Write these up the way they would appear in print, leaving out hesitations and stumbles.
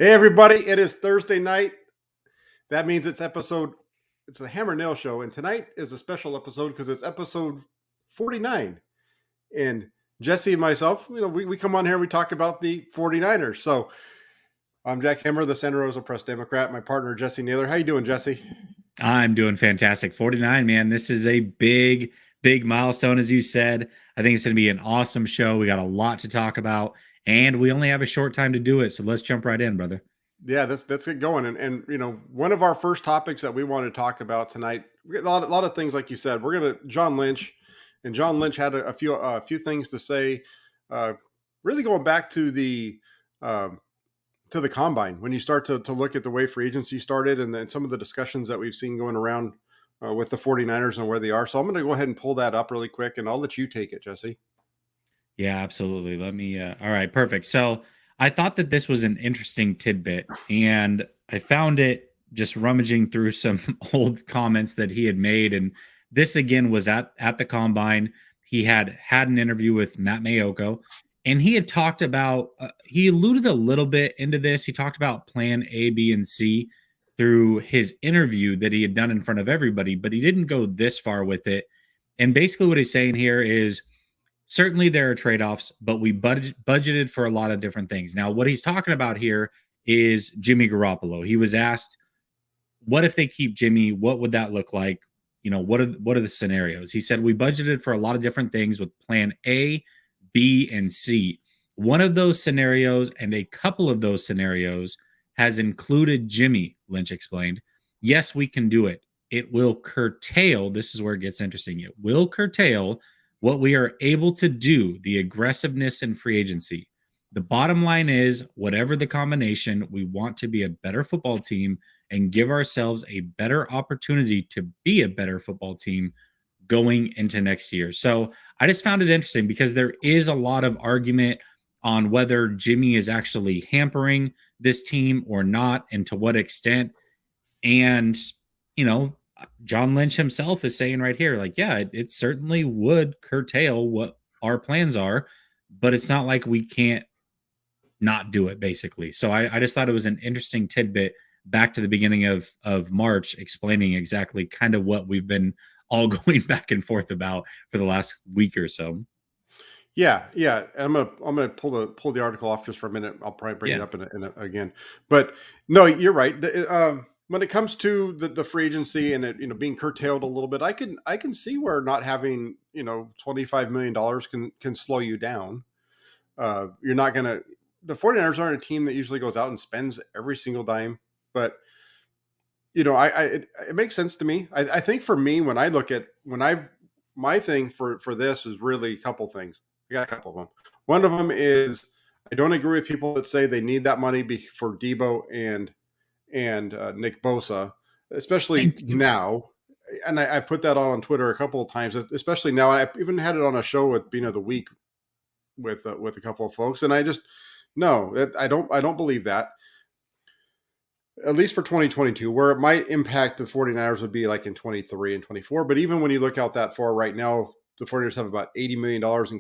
Hey everybody, it is Thursday night. That means it's the Hammer Nayls Show, and tonight is a special episode because it's episode 49. And Jessie and myself, we come on here and we talk about the 49ers. So I'm Jack Hammer, the Santa Rosa Press Democrat, my partner Jessie Naylor. How you doing, Jessie? I'm doing fantastic. 49, man. This is a big, big milestone, as you said. I think it's going to be an awesome show. We got a lot to talk about, and we only have a short time to do it. So let's jump right in, brother. Yeah, that's get going. And one of our first topics that we want to talk about tonight, we got a lot of things, like you said. We're gonna John Lynch, and John Lynch had a few things to say, really going back um, to the combine. When you start to look at the way free agency started, and then some of the discussions that we've seen going around with the 49ers and where they are. So I'm going to go ahead and pull that up really quick, and I'll let you take it, Jesse. Yeah, absolutely. Let me. All right, perfect. So I thought that this was an interesting tidbit, and I found it just rummaging through some old comments that he had made. And this again was at the combine. He had an interview with Matt Mayoko, and he had talked about. He alluded a little bit into this. He talked about Plan A, B, and C through his interview that he had done in front of everybody, but he didn't go this far with it. And basically, what he's saying here is certainly there are trade-offs, but we budgeted for a lot of different things. Now, what he's talking about here is Jimmy Garoppolo. He was asked, what if they keep Jimmy? What would that look like? What are the scenarios? He said, we budgeted for a lot of different things with plan A, B, and C. One of those scenarios and a couple of those scenarios has included Jimmy, Lynch explained. Yes, we can do it. It will curtail, this is where it gets interesting. It will curtail what we are able to do, the aggressiveness in free agency. The bottom line is, whatever the combination, we want to be a better football team and give ourselves a better opportunity to be a better football team going into next year. So I just found it interesting because there is a lot of argument on whether Jimmy is actually hampering this team or not, and to what extent. And, John Lynch himself is saying right here, like, yeah, it certainly would curtail what our plans are, but it's not like we can't not do it, basically. So I just thought it was an interesting tidbit back to the beginning of March, explaining exactly kind of what we've been all going back and forth about for the last week or so. Yeah. I'm gonna pull the article off just for a minute. I'll probably bring it up again. But no, you're right. When it comes to the free agency and it being curtailed a little bit, I can see where not having $25 million can slow you down. You're not gonna. The 49ers aren't a team that usually goes out and spends every single dime, but it makes sense to me. I think for me, when I look at my thing for this is really a couple things. I got a couple of them. One of them is I don't agree with people that say they need that money for Deebo and Nick Bosa, especially now. And I've put that on Twitter a couple of times, especially now. I even had it on a show with Bean of the Week with a couple of folks, and I just no, I don't believe that. At least for 2022, where it might impact the 49ers would be like in 23 and 24. But even when you look out that far right now, the 49ers have about $80 million in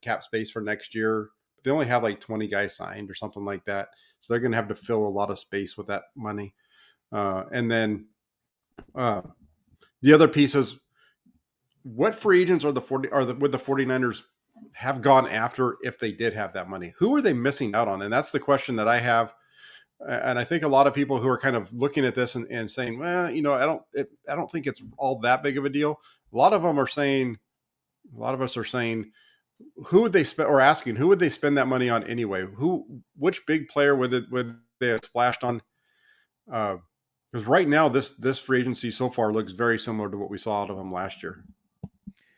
cap space for next year. They only have like 20 guys signed or something like that. So they're going to have to fill a lot of space with that money. And then the other piece is, what free agents would the 49ers have gone after if they did have that money? Who are they missing out on? And that's the question that I have. And I think a lot of people who are kind of looking at this and saying, well, I don't think it's all that big of a deal. A lot of us are saying, who would they spend, or asking, who would they spend that money on anyway? Which big player would they have splashed on? Because right now, this free agency so far looks very similar to what we saw out of them last year.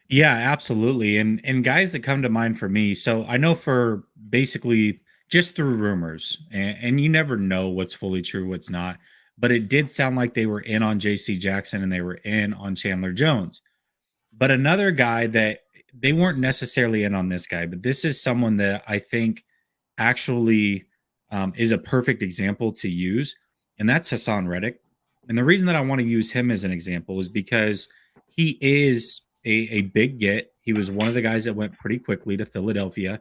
Yeah, absolutely. And guys that come to mind for me. So I know for basically just through rumors, and you never know what's fully true, what's not. But it did sound like they were in on JC Jackson and they were in on Chandler Jones. But another guy that they weren't necessarily in on this guy, but this is someone that I think actually is a perfect example to use, and that's Hassan Reddick. And the reason that I want to use him as an example is because he is a big get. He was one of the guys that went pretty quickly to Philadelphia.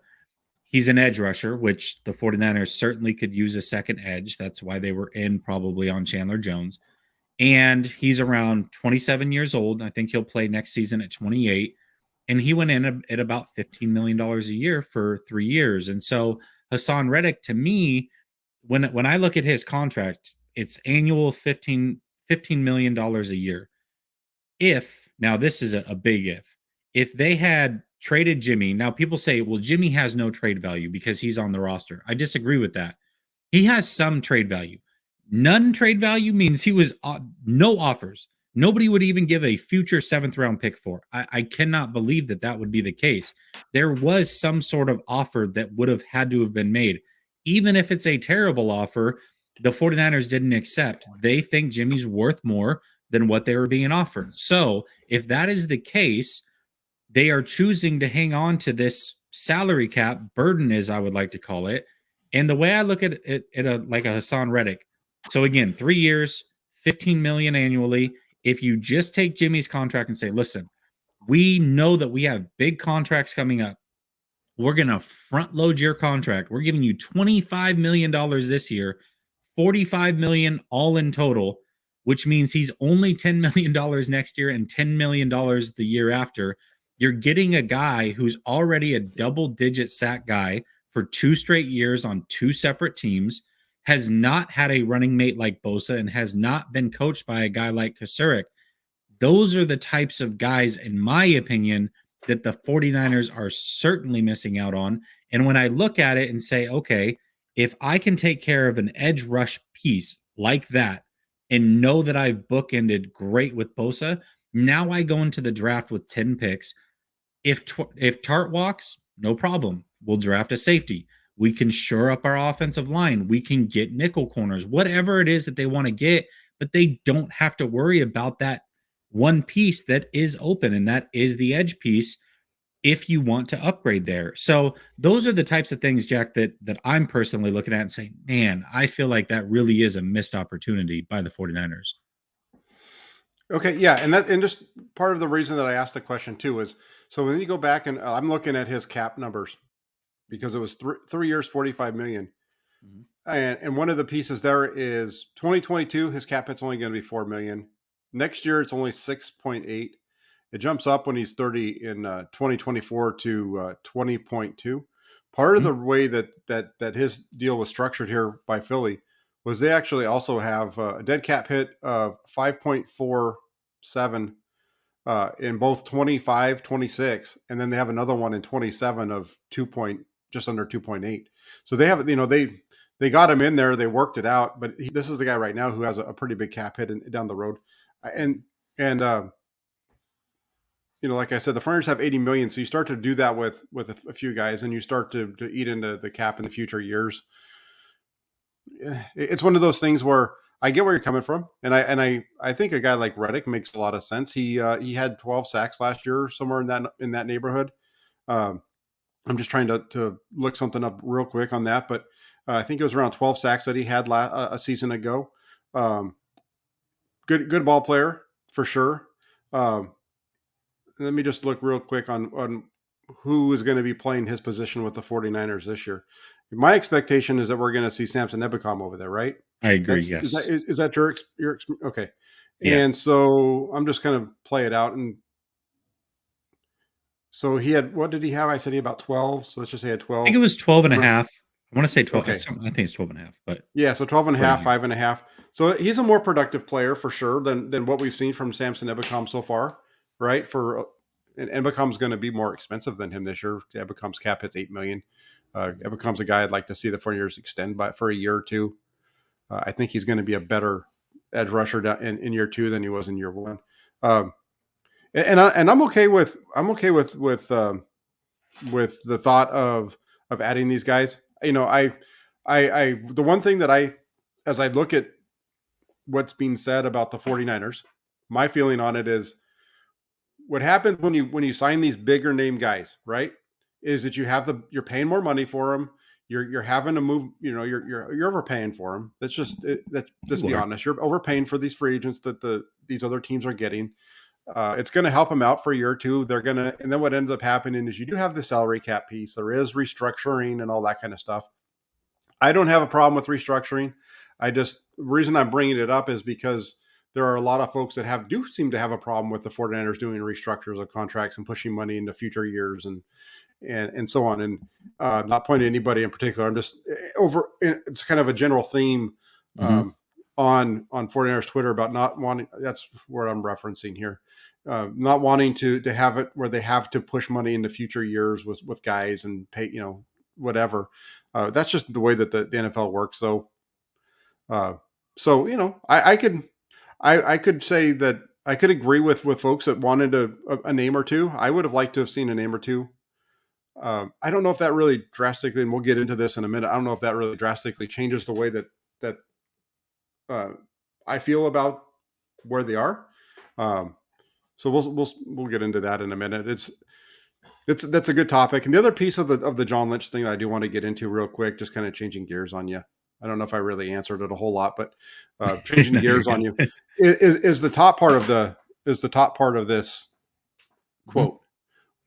He's an edge rusher, which the 49ers certainly could use a second edge. That's why they were in probably on Chandler Jones. And he's around 27 years old. I think he'll play next season at 28. And he went in at about $15 million a year for 3 years. And so Hassan Reddick, to me, when I look at his contract, it's annual $15 million a year. If now this is a big if they had traded Jimmy, now people say, well, Jimmy has no trade value because he's on the roster. I disagree with that. He has some trade value. None trade value means he was no offers. Nobody would even give a future 7th round pick for. I cannot believe that that would be the case. There was some sort of offer that would have had to have been made. Even if it's a terrible offer, the 49ers didn't accept. They think Jimmy's worth more than what they were being offered. So if that is the case, they are choosing to hang on to this salary cap burden, as I would like to call it. And the way I look at it, like a Hassan Reddick. So again, 3 years, 15 million annually. If you just take Jimmy's contract and say, listen, we know that we have big contracts coming up. We're going to front load your contract. We're giving you $25 million this year, $45 million all in total, which means he's only $10 million next year and $10 million the year after. You're getting a guy who's already a double-digit sack guy for 2 straight years on 2 separate teams, has not had a running mate like Bosa, and has not been coached by a guy like Kasurek. Those are the types of guys, in my opinion, that the 49ers are certainly missing out on. And when I look at it and say, okay, if I can take care of an edge rush piece like that and know that I've bookended great with Bosa, now I go into the draft with 10 picks. If Tart walks, no problem. We'll draft a safety. We can shore up our offensive line. We can get nickel corners, whatever it is that they want to get, but they don't have to worry about that one piece that is open, and that is the edge piece if you want to upgrade there. So those are the types of things, Jack, that I'm personally looking at and saying, man, I feel like that really is a missed opportunity by the 49ers. Okay, yeah, and just part of the reason that I asked the question too is, so when you go back and I'm looking at his cap numbers because it was 3 years, 45 million. Mm-hmm. And one of the pieces there is 2022, his cap hit's only going to be 4 million. Next year, it's only 6.8. It jumps up when he's 30 in 2024 to 20.2. Part of the way that his deal was structured here by Philly was they actually also have a dead cap hit of 5.47 in both 25, 26, and then they have another one in 27 of just under 2.8. So they have, they got him in there, they worked it out, but this is the guy right now who has a pretty big cap hit down the road. And like I said, the Flyers have 80 million. So you start to do that with a few guys, and you start to eat into the cap in the future years. It's one of those things where I get where you're coming from. And I think a guy like Reddick makes a lot of sense. He had 12 sacks last year, somewhere in that neighborhood. I'm just trying to look something up real quick on that, but I think it was around 12 sacks that he had a season ago. Good ball player for sure. Let me just look real quick on who is going to be playing his position with the 49ers this year. My expectation is that we're going to see Samson Ebukam over there, right? I agree. Yes. Is that your okay? Yeah. And so I'm just going to play it out. And so he had, what did he have? I said he had about 12. So let's just say he had 12. I think it was 12 and a half. I want to say 12. Okay. I think it's 12 and a half, but yeah. So 12 and a half, 5.5. So he's a more productive player for sure than what we've seen from Samson Ebukam so far, right? And Ebukam's going to be more expensive than him this year. Ebukam's cap hits $8 million. Ebukam's a guy I'd like to see the 49ers extend for a year or two. I think he's going to be a better edge rusher in year 2 than he was in year 1. And I'm okay with the thought of adding these guys. The one thing that as I look at what's being said about the 49ers, my feeling on it is what happens when you sign these bigger name guys, right? Is that you're paying more money for them. You're having to move, you're overpaying for them. Let's be honest. You're overpaying for these free agents that these other teams are getting. It's going to help them out for a year or two. And then what ends up happening is you do have the salary cap piece. There is restructuring and all that kind of stuff. I don't have a problem with restructuring. The reason I'm bringing it up is because there are a lot of folks that do seem to have a problem with the 49ers doing restructures of contracts and pushing money into future years and so on. And not pointing to anybody in particular. I'm just it's kind of a general theme on 49ers Twitter about not wanting, that's what I'm referencing here. Not wanting to have it where they have to push money into future years with guys and pay, whatever. That's just the way that the NFL works, though. So I could say that I could agree with folks that wanted a name or two. I would have liked to have seen a name or two. I don't know if that really drastically, and we'll get into this in a minute. I don't know if that really drastically changes the way that I feel about where they are. So we'll get into that in a minute. That's a good topic. And the other piece of the John Lynch thing that I do want to get into real quick, just kind of changing gears on you. I don't know if I really answered it a whole lot, but changing No, gears on you is the top part of this quote.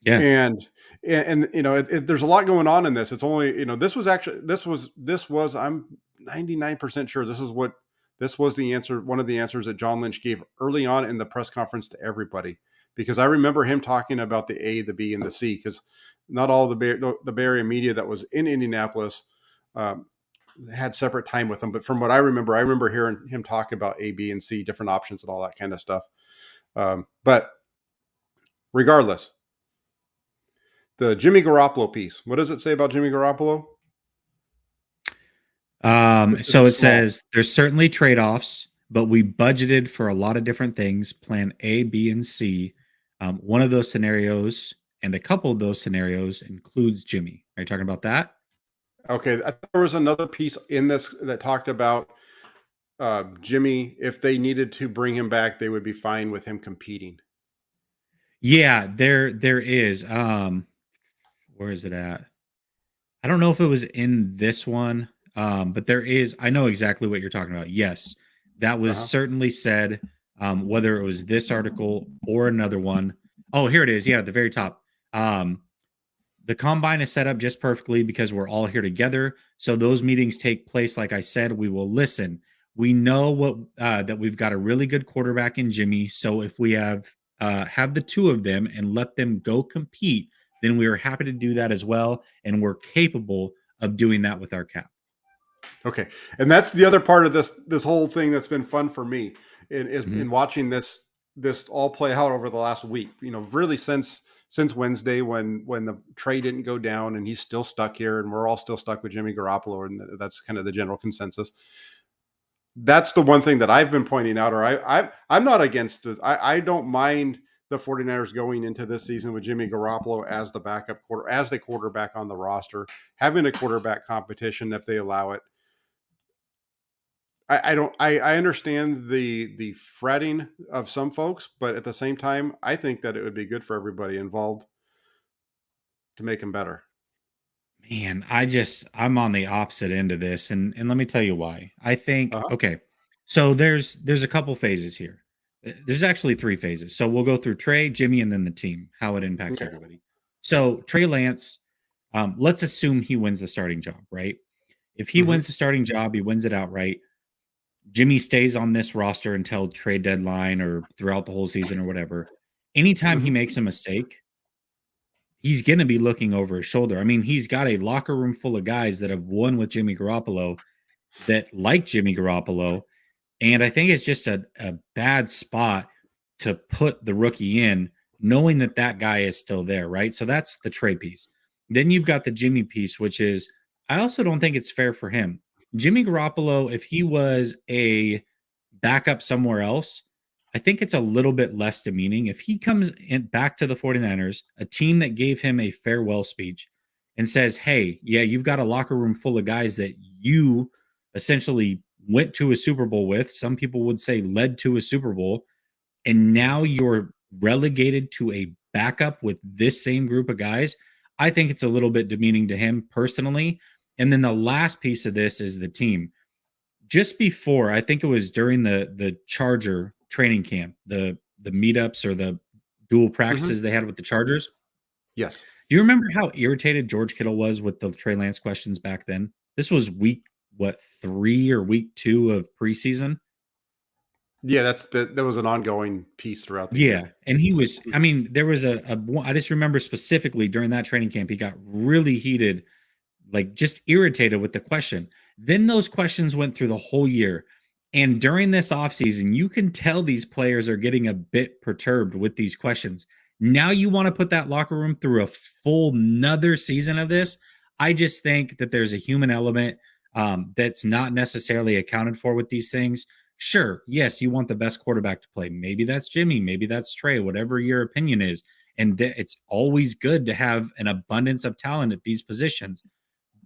Yeah. And there's a lot going on in this. It's only, this was I'm 99% sure this was the answer. One of the answers that John Lynch gave early on in the press conference to everybody, because I remember him talking about the A, the B, and the C, because not all the Bay Area media that was in Indianapolis had separate time with him. But from what I remember hearing him talk about A, B, and C, different options and all that kind of stuff. But regardless, the Jimmy Garoppolo piece, what does it say about Jimmy Garoppolo? So it says there's certainly trade-offs, but we budgeted for a lot of different things, plan A, B, and C. One of those scenarios and a couple of those scenarios includes Jimmy. Are you talking about that? Okay. There was another piece in this that talked about Jimmy. If they needed to bring him back, they would be fine with him competing. Yeah, there is. Where is it at? I don't know if it was in this one. But there is, I know exactly what you're talking about. Yes, that was certainly said, whether it was this article or another one. Oh, here it is. Yeah, at the very top. The combine is set up just perfectly because we're all here together. So those meetings take place. Like I said, we will listen. We know that we've got a really good quarterback in Jimmy. So if we have the two of them and let them go compete, then we are happy to do that as well. And we're capable of doing that with our cap. Okay. And that's the other part of this whole thing that's been fun for me in watching this all play out over the last week, really since Wednesday when the trade didn't go down and he's still stuck here and we're all still stuck with Jimmy Garoppolo. And that's kind of the general consensus. That's the one thing that I've been pointing out, or I'm not against it. I don't mind the 49ers going into this season with Jimmy Garoppolo as the backup as the quarterback on the roster, having a quarterback competition if they allow it. I understand the fretting of some folks, but at the same time, I think that it would be good for everybody involved to make them better. Man, I'm on the opposite end of this, and let me tell you why. I think okay, so there's a couple phases here. There's actually 3 phases. So we'll go through Trey, Jimmy, and then the team, how it impacts everybody. So Trey Lance, let's assume he wins the starting job, right? If he wins the starting job, he wins it outright. Jimmy stays on this roster until trade deadline or throughout the whole season or whatever. Anytime he makes a mistake, he's going to be looking over his shoulder. I mean, he's got a locker room full of guys that have won with Jimmy Garoppolo that like Jimmy Garoppolo. And I think it's just a bad spot to put the rookie in, knowing that guy is still there, right? So that's the Trey piece. Then you've got the Jimmy piece, which is, I also don't think it's fair for him. Jimmy Garoppolo, if he was a backup somewhere else, I think it's a little bit less demeaning. If he comes back to the 49ers, a team that gave him a farewell speech and says, hey, yeah, you've got a locker room full of guys that you essentially went to a Super Bowl with. Some people would say led to a Super Bowl. And now you're relegated to a backup with this same group of guys. I think it's a little bit demeaning to him personally. And then the last piece of this is the team. Just before, I think it was during the Charger training camp, the meetups or the dual Mhm. practices they had with the Chargers. Yes. Do you remember how irritated George Kittle was with the Trey Lance questions back then? This was week what 3 or week 2 of preseason. Yeah, that was an ongoing piece throughout the Yeah, year. and he was I Mhm. mean, there was I just remember specifically during that training camp, he got really heated, like, just irritated with the question. Then those questions went through the whole year, and during this offseason, you can tell these players are getting a bit perturbed with these questions. Now you wanna put that locker room through a full 'nother season of this? I just think that there's a human element, that's not necessarily accounted for with these things. Sure, yes, you want the best quarterback to play. Maybe that's Jimmy, maybe that's Trey, whatever your opinion is. And it's always good to have an abundance of talent at these positions.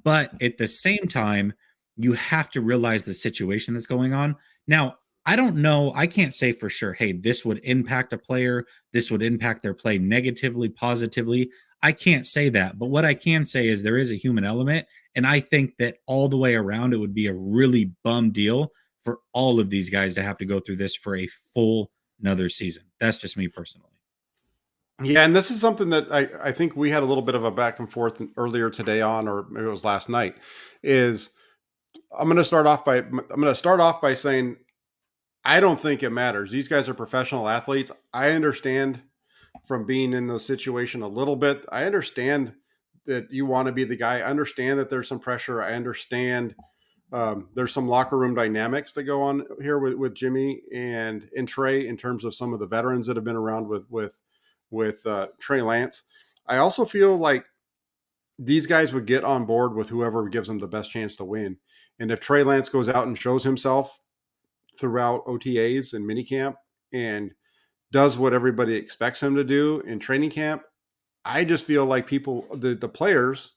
But at the same time, you have to realize the situation that's going on. Now, I don't know. I can't say for sure, hey, this would impact a player. This would impact their play negatively, positively. I can't say that. But what I can say is there is a human element. And I think that all the way around, it would be a really bum deal for all of these guys to have to go through this for a full another season. That's just me personally. Yeah, and this is something that I think we had a little bit of a back and forth earlier today on, or maybe it was last night. Is I'm going to start off by saying I don't think it matters. These guys are professional athletes. I understand from being in the situation a little bit. I understand that you want to be the guy. I understand that there's some pressure. I understand there's some locker room dynamics that go on here with Jimmy and Trey in terms of some of the veterans that have been around with Trey Lance. I also feel like these guys would get on board with whoever gives them the best chance to win. And if Trey Lance goes out and shows himself throughout OTAs and minicamp and does what everybody expects him to do in training camp, I just feel like the players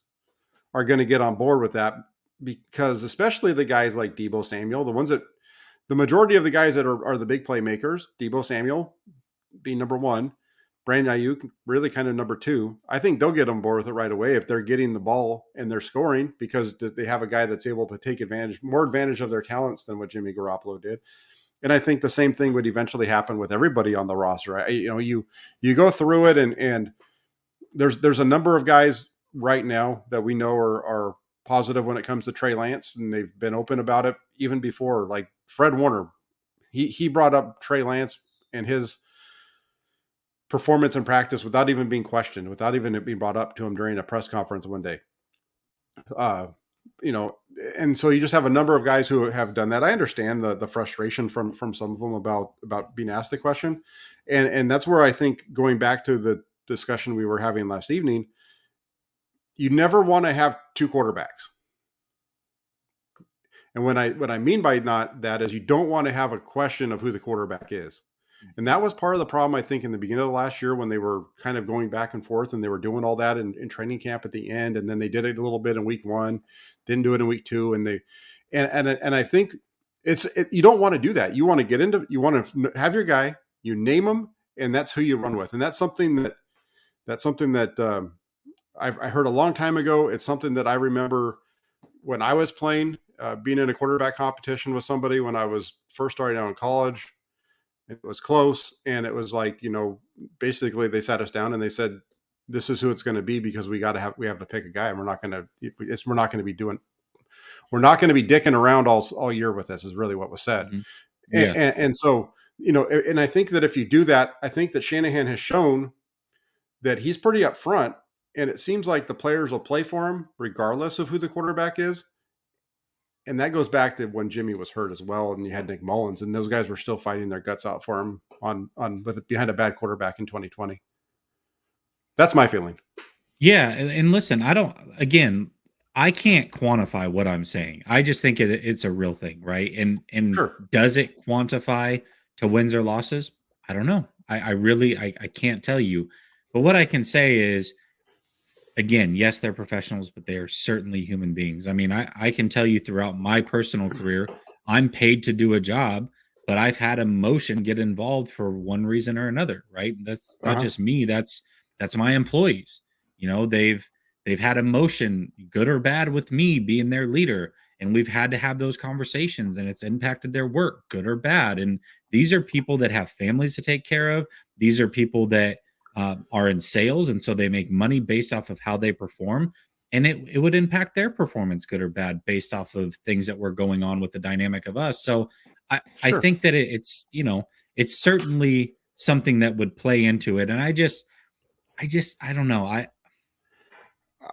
are going to get on board with that because especially the guys like Deebo Samuel, the majority of the guys that are the big playmakers, Deebo Samuel being number one, Brandon Ayuk really kind of number two. I think they'll get on board with it right away if they're getting the ball and they're scoring because they have a guy that's able to take more advantage of their talents than what Jimmy Garoppolo did. And I think the same thing would eventually happen with everybody on the roster. You go through it and there's a number of guys right now that we know are positive when it comes to Trey Lance, and they've been open about it even before. Like Fred Warner, he brought up Trey Lance and his performance in practice without even being questioned, without even it being brought up to him during a press conference one day. Uh, you know, and so you just have a number of guys who have done that. I understand the frustration from some of them about being asked the question, and that's where I think going back to the discussion we were having last evening, you never want to have two quarterbacks. And what I mean by not that is you don't want to have a question of who the quarterback is. And that was part of the problem, I think, in the beginning of the last year when they were kind of going back and forth and they were doing all that in training camp at the end. And then they did it a little bit in week one, didn't do it in week two. And I think you don't want to do that. You want to have your guy, you name him, and that's who you run with. And that's something that I heard a long time ago. It's something that I remember when I was playing, being in a quarterback competition with somebody when I was first starting out in college. It was close, and it was like, basically they sat us down and they said, "This is who it's going to be because we have to pick a guy, and we're not going to be dicking around all year with this." Is really what was said, Mhm. and, Yeah. and so and I think that if you do that, I think that Shanahan has shown that he's pretty upfront, and it seems like the players will play for him regardless of who the quarterback is. And that goes back to when Jimmy was hurt as well, and you had Nick Mullins, and those guys were still fighting their guts out for him behind a bad quarterback in 2020. That's my feeling. Yeah, and listen, I can't quantify what I'm saying. I just think it's a real thing, right? And Sure. does it quantify to wins or losses? I don't know. I really I can't tell you. But what I can say is, again, yes, they're professionals, but they are certainly human beings. I mean, I can tell you throughout my personal career, I'm paid to do a job, but I've had emotion get involved for one reason or another, right? That's Uh not huh. just me, that's my employees. They've had emotion, good or bad, with me being their leader. And we've had to have those conversations and it's impacted their work, good or bad. And These are people that have families to take care of. These are people that are in sales, and so they make money based off of how they perform. And it would impact their performance, good or bad, based off of things that were going on with the dynamic of us. So I Sure. think that it's, it's certainly something that would play into it. And I don't know.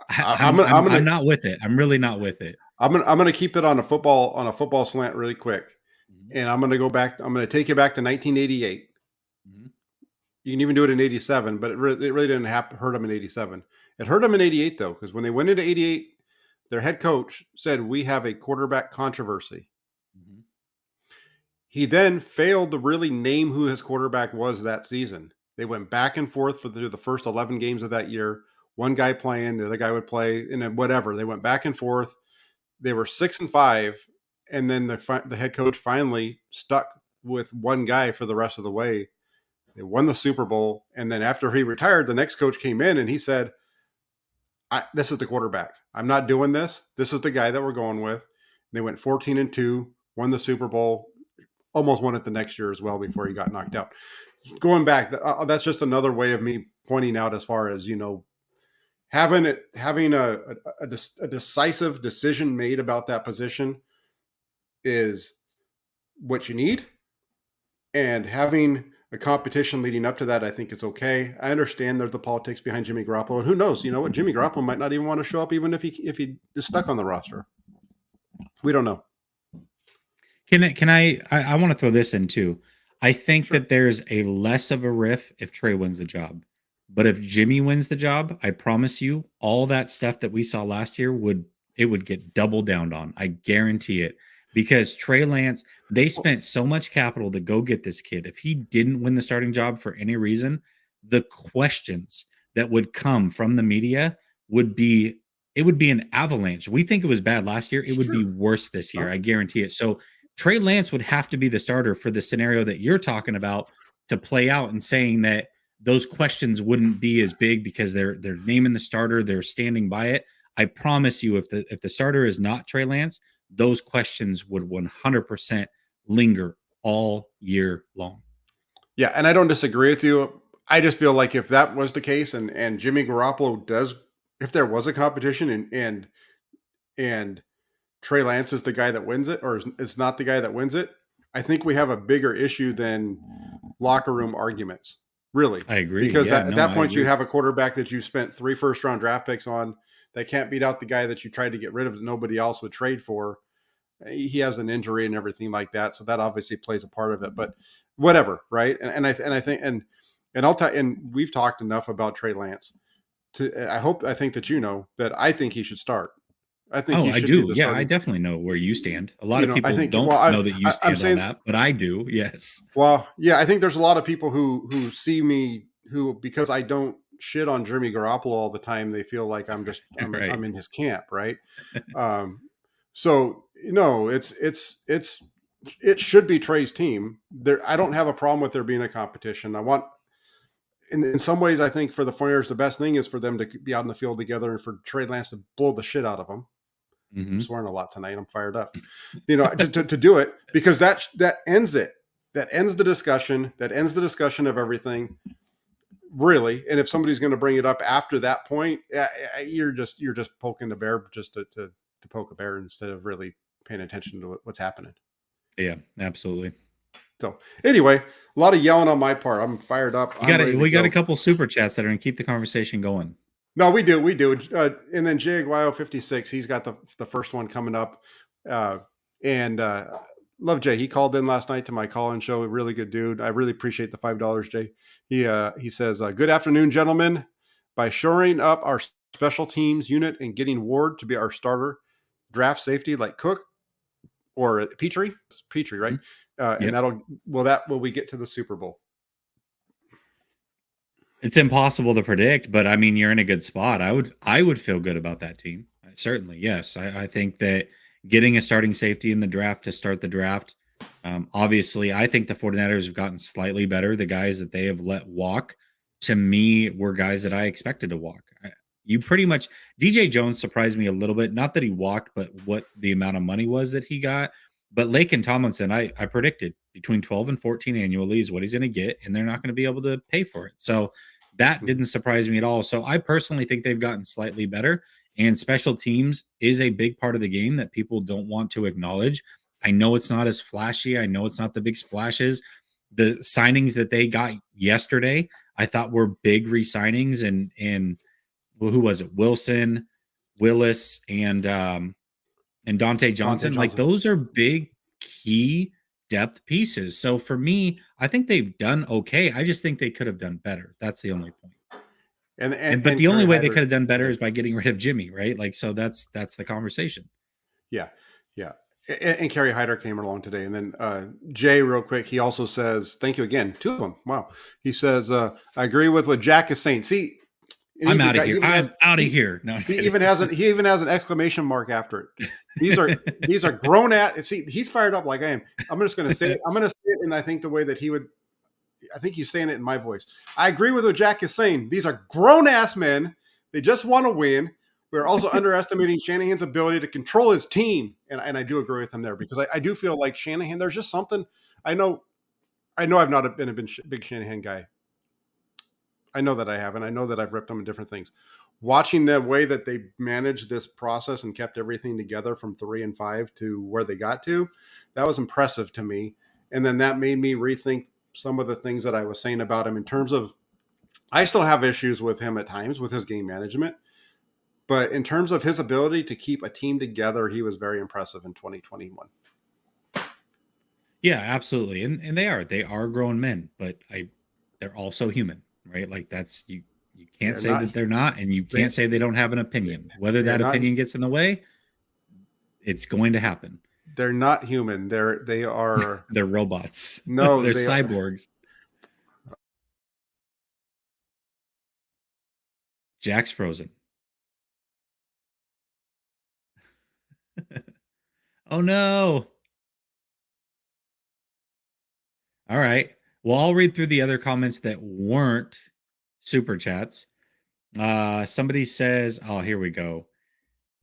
I'm I'm gonna not with it. I'm really not with it. I'm gonna keep it on a football slant really quick, Mhm, and I'm gonna go back. I'm gonna take you back to 1988. mhm, You can even do it in 87, but it really didn't hurt them in 87. It hurt them in 88 though, because when they went into 88, their head coach said we have a quarterback controversy. mhm. He then failed to really name who his quarterback was that season. They went back and forth for the first 11 games of that year. One guy playing, the other guy would play, and then whatever. They went back and forth. They were 6-5, and then the head coach finally stuck with one guy for the rest of the way. They won the Super Bowl, and then after he retired, the next coach came in and he said, "This is the quarterback. I'm not doing this. This is the guy that we're going with." And they went 14-2, won the Super Bowl, almost won it the next year as well before he got knocked out. Going back, that's just another way of me pointing out as far as having a decisive decision made about that position is what you need, and having a competition leading up to that, I think it's okay. I understand there's the politics behind Jimmy Garoppolo, and who knows? You know what? Jimmy Garoppolo might not even want to show up, even if he is stuck on the roster. We don't know. I want to throw this in too. I think Sure. that there's a less of a riff if Trey wins the job. But if Jimmy wins the job, I promise you, all that stuff that we saw last year would get double down on. I guarantee it. Because Trey Lance, they spent so much capital to go get this kid. If he didn't win the starting job for any reason, the questions that would come from the media would be it would be an avalanche. We think it was bad last year. It would be Sure. worse this year. Huh? I guarantee it. So Trey Lance would have to be the starter for the scenario that you're talking about to play out, and saying that those questions wouldn't be as big because they're naming the starter, they're standing by it. I promise you, if the starter is not Trey Lance, those questions would 100% linger all year long. Yeah, and I don't disagree with you. I just feel like if that was the case, and Jimmy Garoppolo does, if there was a competition, and Trey Lance is the guy that wins it, or is not the guy that wins it, I think we have a bigger issue than locker room arguments, really. I agree. Because Yeah, at no, that I point, you agree. have a quarterback that you spent 3 first-round draft picks on that can't beat out the guy that you tried to get rid of that nobody else would trade for. He has an injury and everything like that, so that obviously plays a part of it. But whatever, right? And I think and I'll tell, and we've talked enough about Trey Lance. I think that that I think he should start. I think Oh, he I should be do. the Yeah, I starting. definitely know where you stand. A lot of I people think. don't Well, know that you I'm stand on saying. that, but I do. Yes. Well, yeah, I think there's a lot of people who see me who, because I don't shit on Jimmy Garoppolo all the time, they feel like Right. I'm in his camp, right? Um, so no, it should be Trey's team. There, I don't have a problem with there being a competition. I want, in some ways, I think for the Flyers, the best thing is for them to be out in the field together and for Trey Lance to blow the shit out of them. I'm Hmm. swearing a lot tonight. I'm fired up, to do it, because that ends it. That ends the discussion. That ends the discussion of everything, really. And if somebody's going to bring it up after that point, you're just poking the bear just to poke a bear instead of really paying attention to what's happening. Yeah, absolutely. So anyway, a lot of yelling on my part. I'm fired up. I'm ready to We got a go. couple super chats that are going to keep the conversation going. No, we do. And then Jaguar 56, he's got the first one coming up. And love Jay. He called in last night to my call-in show. A really good dude. I really appreciate the $5, Jay. He says, "Good afternoon, gentlemen. By shoring up our special teams unit and getting Ward to be our starter draft safety like Cook or Petrie, it's Petrie, right? Mhm. And Yep. will we get to the Super Bowl?" It's impossible to predict, but I mean, you're in a good spot. I would feel good about that team. Certainly, yes. I think that getting a starting safety in the draft to start the draft. Obviously, I think the 49ers have gotten slightly better. The guys that they have let walk, to me, were guys that I expected to walk. You pretty much DJ Jones surprised me a little bit. Not that he walked, but what the amount of money was that he got. But Laken Tomlinson, I predicted between 12 and 14 annually is what he's going to get, and they're not going to be able to pay for it. So that Mhm. didn't surprise me at all. So I personally think they've gotten slightly better, and special teams is a big part of the game that people don't want to acknowledge. I know it's not as flashy. I know it's not the big splashes. The signings that they got yesterday, I thought were big re-signings, and well, who was it? Willis, and Dante Dante Johnson. Like Johnson. those are big key depth pieces. So for me, I think they've done okay. I just think they could have done better. That's the only point. But And the only Kerry way they Hyder. could have done better Yeah. is by getting rid of Jimmy, right? Like so that's the conversation. Yeah. Yeah. And Kerry Hyder came along today. And then Jay, real quick, he also says, thank you again. Two of them. Wow. He says, I agree with what Jack is saying. See, and I'm he, the out of guy here. even has I'm out of he, here. No, I'm he kidding. even has an exclamation mark after it. These are grown at. See, he's fired up like I am. I'm just going to say it. I'm going to say it, and I think the way that he would, I think he's saying it in my voice. I agree with what Jack is saying. These are grown ass men. They just want to win. We're also underestimating Shanahan's ability to control his team, and I do agree with him there because I do feel like Shanahan. There's just something. I know. I've not been a big Shanahan guy. I know that I have, and I know that I've ripped them in different things. Watching the way that they managed this process and kept everything together from 3-5 to where they got to, that was impressive to me. And then that made me rethink some of the things that I was saying about him in terms of I still have issues with him at times with his game management, but in terms of his ability to keep a team together, he was very impressive in 2021. Yeah, absolutely. And they are grown men, but they're also human, right? Like that's you can't They're say not that they're not, and you they can't say they don't have an opinion. Whether they're that not opinion gets in the way, it's going to happen. they're not human. They are They're robots. no, They're they are cyborgs. Jack's frozen. Oh no. All right. Well, I'll read through the other comments that weren't super chats. Somebody says, oh, here we go.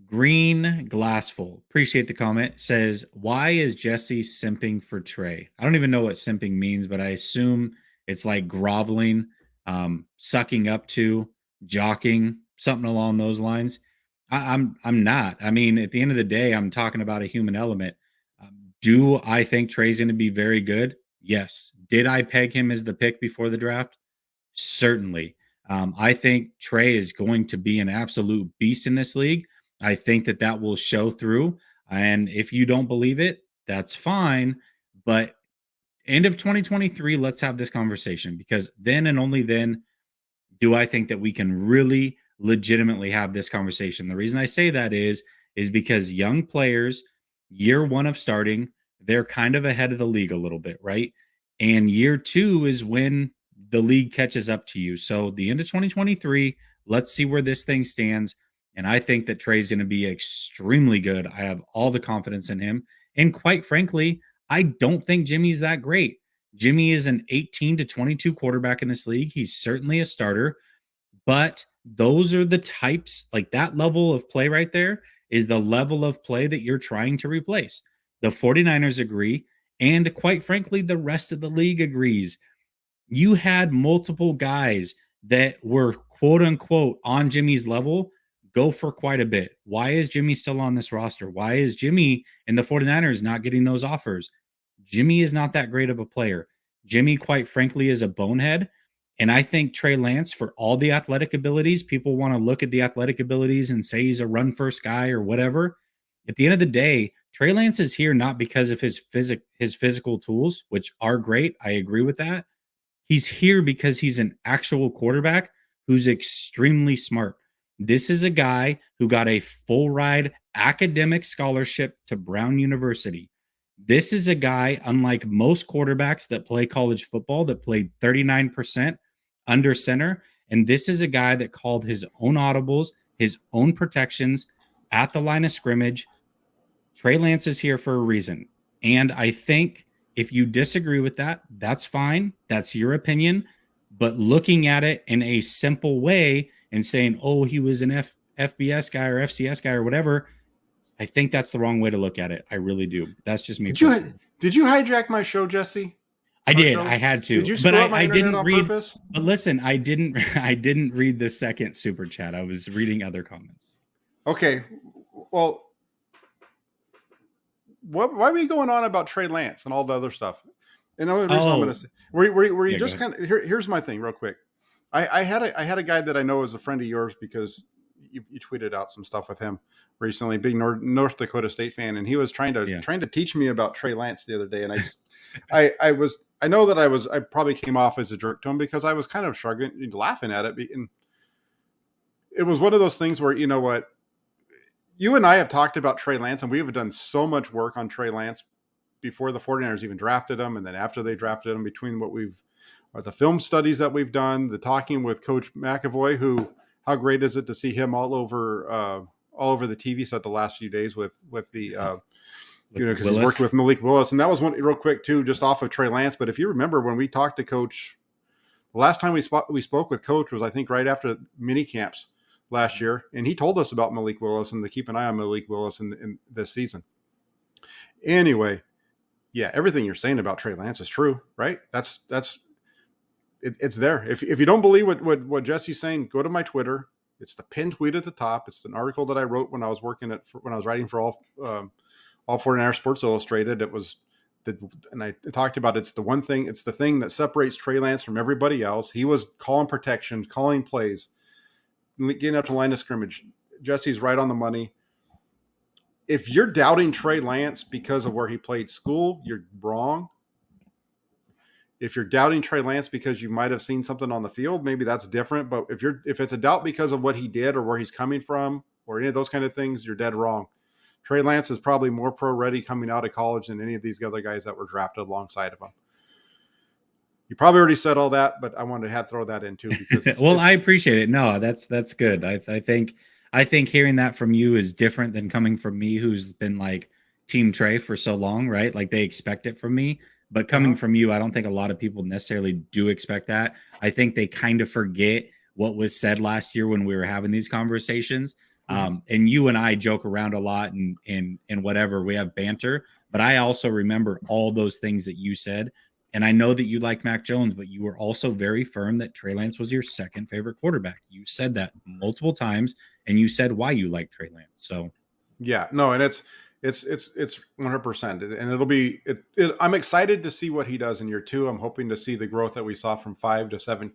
Green Glassful, appreciate the comment, says, why is Jessie simping for Trey? I don't even know what simping means, but I assume it's like groveling, sucking up to, jocking, something along those lines. I'm not. I mean, at the end of the day, I'm talking about a human element. Do I think Trey's going to be very good? Yes. Did I peg him as the pick before the draft? Certainly. I think Trey is going to be an absolute beast in this league. I think that that will show through. And if you don't believe it, that's fine. But end of 2023, let's have this conversation because then and only then do I think that we can really legitimately have this conversation. The reason I say that is because young players, year one of starting, they're kind of ahead of the league a little bit, right? And year two is when the league catches up to you. So the end of 2023, let's see where this thing stands. And I think that Trey's going to be extremely good. I have all the confidence in him. And quite frankly, I don't think Jimmy's that great. Jimmy is an 18 to 22 quarterback in this league. He's certainly a starter, but those are the types, like that level of play right there is the level of play that you're trying to replace. The 49ers agree. And quite frankly, the rest of the league agrees. You had multiple guys that were quote unquote on Jimmy's level go for quite a bit. Why is Jimmy still on this roster? Why is Jimmy and the 49ers not getting those offers? Jimmy is not that great of a player. Jimmy, quite frankly, is a bonehead. And I think Trey Lance, for all the athletic abilities, people want to look at the athletic abilities and say he's a run first guy or whatever. At the end of the day, Trey Lance is here not because of his physical tools, which are great. I agree with that. He's here because he's an actual quarterback who's extremely smart. This is a guy who got a full ride academic scholarship to Brown University. This is a guy, unlike most quarterbacks that play college football, that played 39% under center. And this is a guy that called his own audibles, his own protections at the line of scrimmage. Trey Lance is here for a reason. And I think if you disagree with that, that's fine. That's your opinion. But looking at it in a simple way and saying, oh, he was an FBS guy or FCS guy or whatever, I think that's the wrong way to look at it. I really do. That's just me Did you personally. did you hijack my show, Jesse? I Our did. show? I had Did to, you but screw up my I internet didn't on read. purpose? But listen, I didn't. I didn't read the second super chat. I was reading other comments. Okay. Well, why are we going on about Trey Lance and all the other stuff? And the only reason I'm going to Oh, say, were you yeah. Go just ahead. kind of here's my thing, real quick. I had a guy that I know is a friend of yours because you tweeted out some stuff with him recently, big North Dakota State fan, and he was Yeah. trying to teach me about Trey Lance the other day, and I know that I probably came off as a jerk to him because I was kind of shrugging, laughing at it, and it was one of those things where, you know what, you and I have talked about Trey Lance, and we have done so much work on Trey Lance before the 49ers even drafted him, and then after they drafted him, between what we've the film studies that we've done, the talking with Coach McAvoy, who, how great is it to see him all over the TV set the last few days with the With because he's worked Willis. with Malik Willis, and that was one real quick too, just off of Trey Lance. But if you remember when we talked to Coach, the last time we spoke with Coach was, I think, right after mini camps last year, and he told us about Malik Willis and to keep an eye on Malik Willis in this season. Anyway, yeah, everything you're saying about Trey Lance is true, right? It's there. If you don't believe what Jesse's saying, go to my Twitter. It's the pinned tweet at the top. It's an article that I wrote when I was writing for all 49er Sports Illustrated. It was and I talked about it's the one thing. It's the thing that separates Trey Lance from everybody else. He was calling protections, calling plays, getting up to line of scrimmage. Jesse's right on the money. If you're doubting Trey Lance because of where he played school, you're wrong. If you're doubting Trey Lance because you might have seen something on the field, maybe that's different. But if it's a doubt because of what he did or where he's coming from or any of those kind of things, you're dead wrong. Trey Lance is probably more pro ready coming out of college than any of these other guys that were drafted alongside of him. You probably already said all that, but I wanted to throw that in too because Well, I appreciate it. No, that's good. I think hearing that from you is different than coming from me, who's been like Team Trey for so long, right? Like they expect it from me. But coming from you, I don't think a lot of people necessarily do expect that. I think they kind of forget what was said last year when we were having these conversations. And you and I joke around a lot and whatever, we have banter. But I also remember all those things that you said. And I know that you like Mac Jones, but you were also very firm that Trey Lance was your second favorite quarterback. You said that multiple times, and you said why you like Trey Lance. So yeah, no, and it's 100%, and it'll be. I'm excited to see what he does in year two. I'm hoping to see the growth that we saw from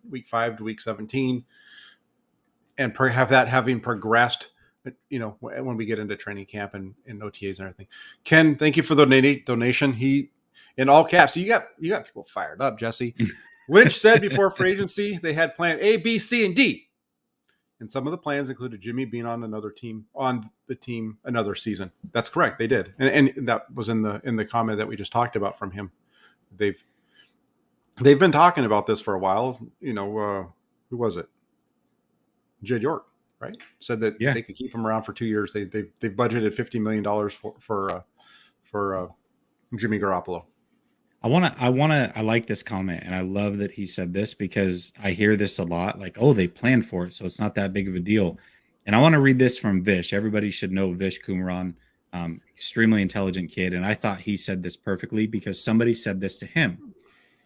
week 5 to week 17, and have that having progressed. You know, when we get into training camp and OTAs and everything. Ken, thank you for the donation. He, in all caps, you got people fired up, Jesse. Lynch said before free agency they had plan A, B, C, and D. And some of the plans included Jimmy being on the team another season. That's correct. They did. And that was in the comment that we just talked about from him. They've been talking about this for a while. You know, who was it? Jed York, right? Said that they could keep him around for 2 years. They've budgeted $50 million for Jimmy Garoppolo. I like this comment, and I love that he said this because I hear this a lot, like, oh, they planned for it, so it's not that big of a deal. And I want to read this from Vish. Everybody should know Vish Kumaran, extremely intelligent kid. And I thought he said this perfectly because somebody said this to him.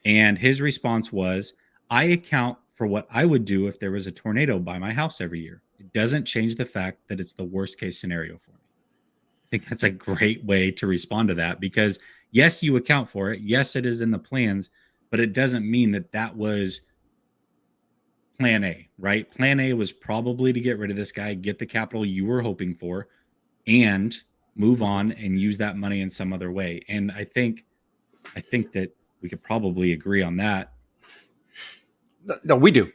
And his response was, I account for what I would do if there was a tornado by my house every year. It doesn't change the fact that it's the worst case scenario for me. I think that's a great way to respond to that because yes, you account for it. Yes, it is in the plans, but it doesn't mean that was plan A, right? Plan A was probably to get rid of this guy, get the capital you were hoping for, and move on and use that money in some other way. And I think that we could probably agree on that. No, we do.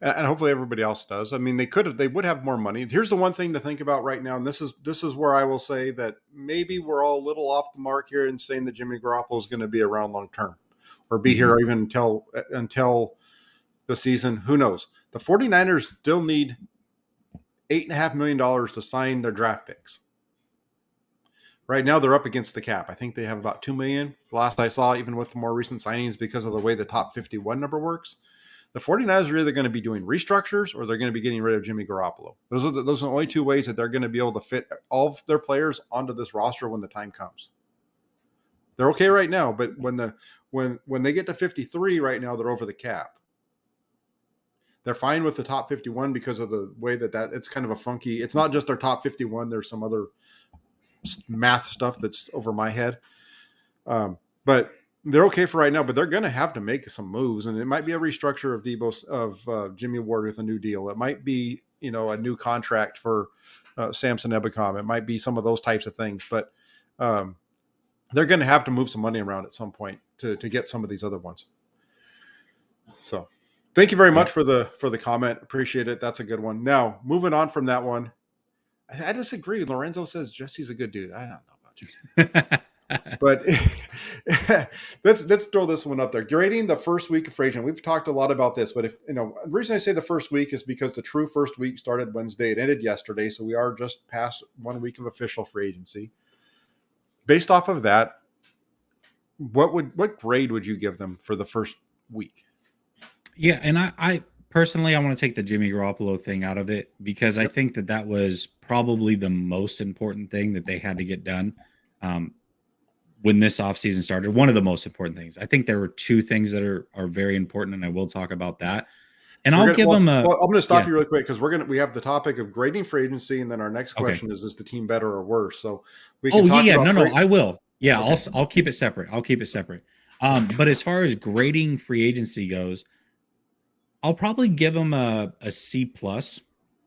And hopefully everybody else does. I mean, they would have more money. Here's the one thing to think about right now, and this is where I will say that maybe we're all a little off the mark here in saying that Jimmy Garoppolo is going to be around long term or be here even until the season. Who knows? The 49ers still need $8.5 million to sign their draft picks. Right now, they're up against the cap. I think they have about $2 million. Last I saw, even with the more recent signings, because of the way the top 51 number works, The 49ers are either going to be doing restructures or they're going to be getting rid of Jimmy Garoppolo. Those are the only two ways that they're going to be able to fit all of their players onto this roster when the time comes. They're okay right now, but when they get to 53 right now, they're over the cap. They're fine with the top 51 because of the way that it's kind of a funky. It's not just their top 51. There's some other math stuff that's over my head. But they're okay for right now, but they're going to have to make some moves, and it might be a restructure of Jimmy Ward with a new deal. It might be, a new contract for Samson Ebicom. It might be some of those types of things, but they're going to have to move some money around at some point to get some of these other ones. So thank you very much for the comment. Appreciate it. That's a good one. Now, moving on from that one, I disagree. Lorenzo says Jesse's a good dude. I don't know about Jesse. But let's throw this one up there. Grading the first week of free agent. We've talked a lot about this, but the reason I say the first week is because the true first week started Wednesday. It ended yesterday, so we are just past 1 week of official free agency. Based off of that, what grade would you give them for the first week? Yeah, and I personally, I want to take the Jimmy Garoppolo thing out of it because I think that was probably the most important thing that they had to get done when this offseason started. One of the most important things. I think there were two things that are very important, and I will talk about that. And I'm going to stop you really quick because we have the topic of grading free agency, and then our next question is the team better or worse? So we can I will. Yeah, okay. I'll keep it separate. But as far as grading free agency goes, I'll probably give them a C+.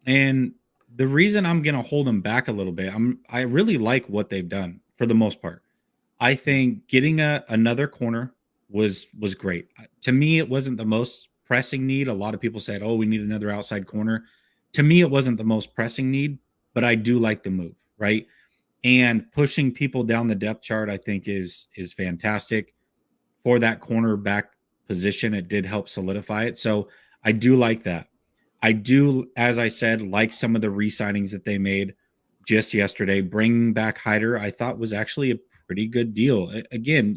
And the reason I'm going to hold them back a little bit, I really like what they've done for the most part. I think getting another corner was great. To me, it wasn't the most pressing need. A lot of people said, "Oh, we need another outside corner." To me, it wasn't the most pressing need, but I do like the move, right? And pushing people down the depth chart, I think is fantastic for that cornerback position. It did help solidify it. So I do like that. I do, as I said, like some of the re-signings that they made just yesterday. Bringing back Hyder, I thought was actually a pretty good deal. Again,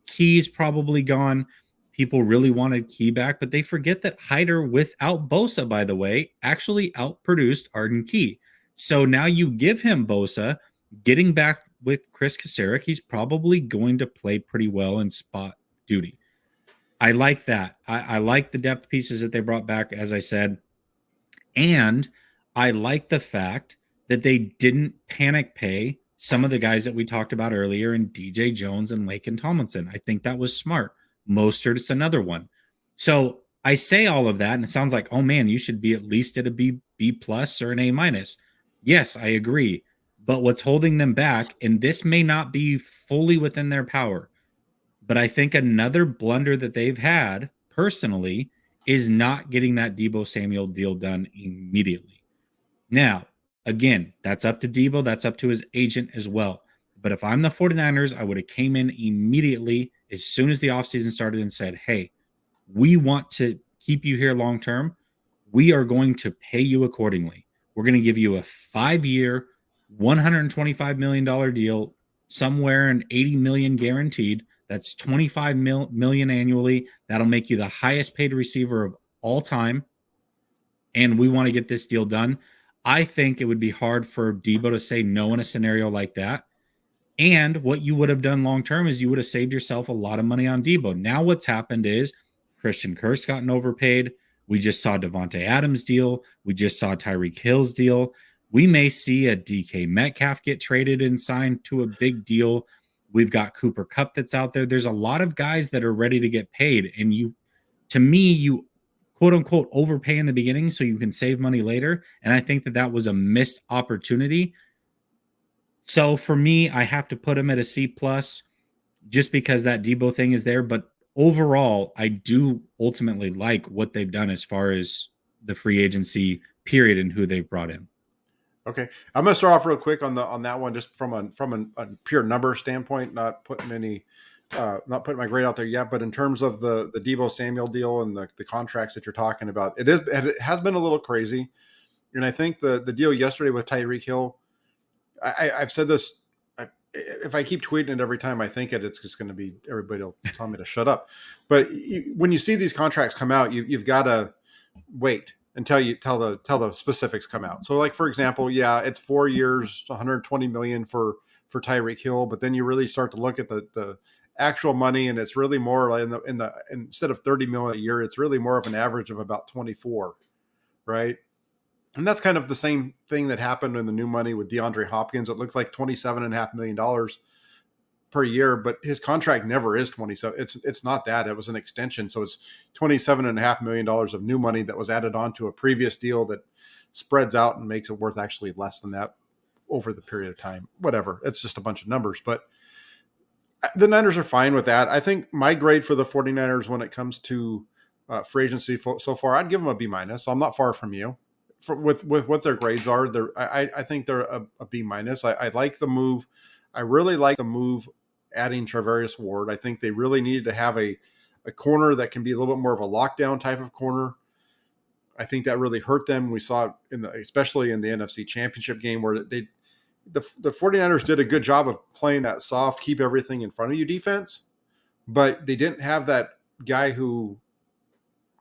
Key's probably gone. People really wanted Key back, but they forget that Hyder, without Bosa, by the way, actually outproduced Arden Key. So now you give him Bosa, getting back with Chris Kasarik, he's probably going to play pretty well in spot duty. I like that. I like the depth pieces that they brought back, as I said. And I like the fact that they didn't panic pay some of the guys that we talked about earlier in DJ Jones and Laken Tomlinson. I think that was smart. Mostert's another one. So I say all of that, and it sounds like, oh man, you should be at least at a B plus or an A-. Yes, I agree. But what's holding them back, and this may not be fully within their power, but I think another blunder that they've had personally is not getting that Deebo Samuel deal done immediately. Now, again, that's up to Deebo. That's up to his agent as well. But if I'm the 49ers, I would have came in immediately as soon as the offseason started and said, hey, we want to keep you here long term. We are going to pay you accordingly. We're going to give you a 5-year, $125 million deal, somewhere in $80 million guaranteed. That's $25 million annually. That'll make you the highest paid receiver of all time. And we want to get this deal done. I think it would be hard for Deebo to say no in a scenario like that. And what you would have done long-term is you would have saved yourself a lot of money on Deebo. Now what's happened is Christian Kirk's gotten overpaid. We just saw Devontae Adams deal. We just saw Tyreek Hill's deal. We may see a DK Metcalf get traded and signed to a big deal. We've got Cooper Kupp that's out there. There's a lot of guys that are ready to get paid. And you quote unquote overpay in the beginning so you can save money later. And I think that was a missed opportunity. So for me, I have to put him at a C+ just because that Deebo thing is there. But overall, I do ultimately like what they've done as far as the free agency period and who they've brought in. Okay, I'm going to start off real quick on that one, just from a pure number standpoint, not putting my grade out there yet. But in terms of the Deebo Samuel deal and the contracts that you're talking about, it has been a little crazy. And I think the deal yesterday with Tyreek Hill, I've said this if I keep tweeting it every time I think it, it's just going to be everybody will tell me to shut up. But when you see these contracts come out, you've got to wait until the specifics come out. So, like for example, yeah, it's 4 years, 120 million for Tyreek Hill, but then you really start to look at the actual money, and it's really more like instead of 30 million a year, it's really more of an average of about 24, right? And that's kind of the same thing that happened in the new money with DeAndre Hopkins. It looked like $27.5 million per year, but his contract never is 27. It's not that. It was an extension. So it's $27.5 million of new money that was added on to a previous deal that spreads out and makes it worth actually less than that over the period of time. Whatever. It's just a bunch of numbers. But the Niners are fine with that. I think my grade for the 49ers when it comes to free agency so far, I'd give them a B minus. I'm not far from you. With what their grades are, I think they're a B minus. I like the move. I really like the move adding Charvarius Ward. I think they really needed to have a corner that can be a little bit more of a lockdown type of corner. I think that really hurt them. We saw it especially in the NFC Championship game where the 49ers did a good job of playing that soft, keep everything in front of you defense, but they didn't have that guy who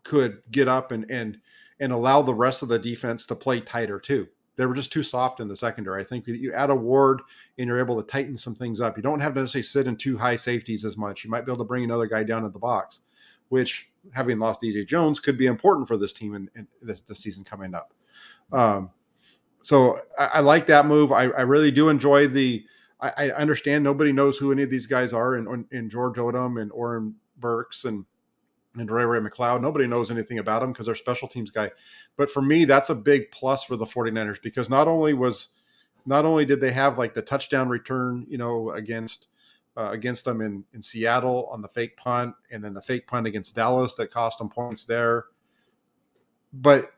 could get up and allow the rest of the defense to play tighter too. They were just too soft in the secondary. I think you add a Ward and you're able to tighten some things up. You don't have to necessarily sit in two high safeties as much. You might be able to bring another guy down in the box, which, having lost DJ Jones, could be important for this team in this season coming up. So I like that move. I really do enjoy I understand nobody knows who any of these guys are in George Odom and Oren Burks and Ray McLeod. Nobody knows anything about him because they're special teams guy. But for me, that's a big plus for the 49ers because not only did they have like the touchdown return, against them in Seattle on the fake punt, and then the fake punt against Dallas that cost them points there. But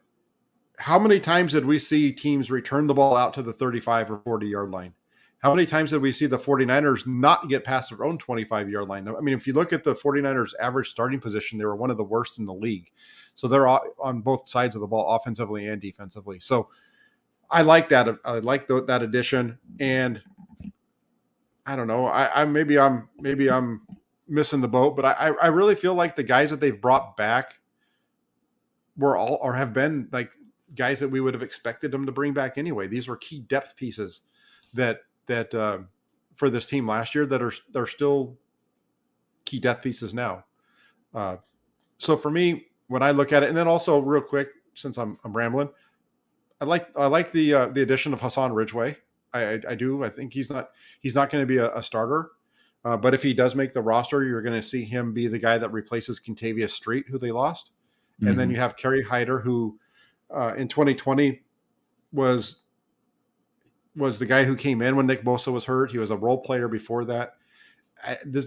how many times did we see teams return the ball out to the 35 or 40-yard line? How many times did we see the 49ers not get past their own 25-yard line? I mean, if you look at the 49ers average starting position, they were one of the worst in the league. So they're on both sides of the ball, offensively and defensively. So I like that. I like that addition. And I don't know, maybe I'm missing the boat, but I really feel like the guys that they've brought back have been like guys that we would have expected them to bring back anyway. These were key depth pieces that for this team last year that are still key depth pieces now. So for me, when I look at it, and then also real quick, since I'm rambling, I like the addition of Hassan Ridgeway. I do. I think he's not going to be a starter, but if he does make the roster, you're going to see him be the guy that replaces Kentavious Street, who they lost. Mm-hmm. And then you have Kerry Hyder, who in 2020 was the guy who came in when Nick Bosa was hurt. He was a role player before that.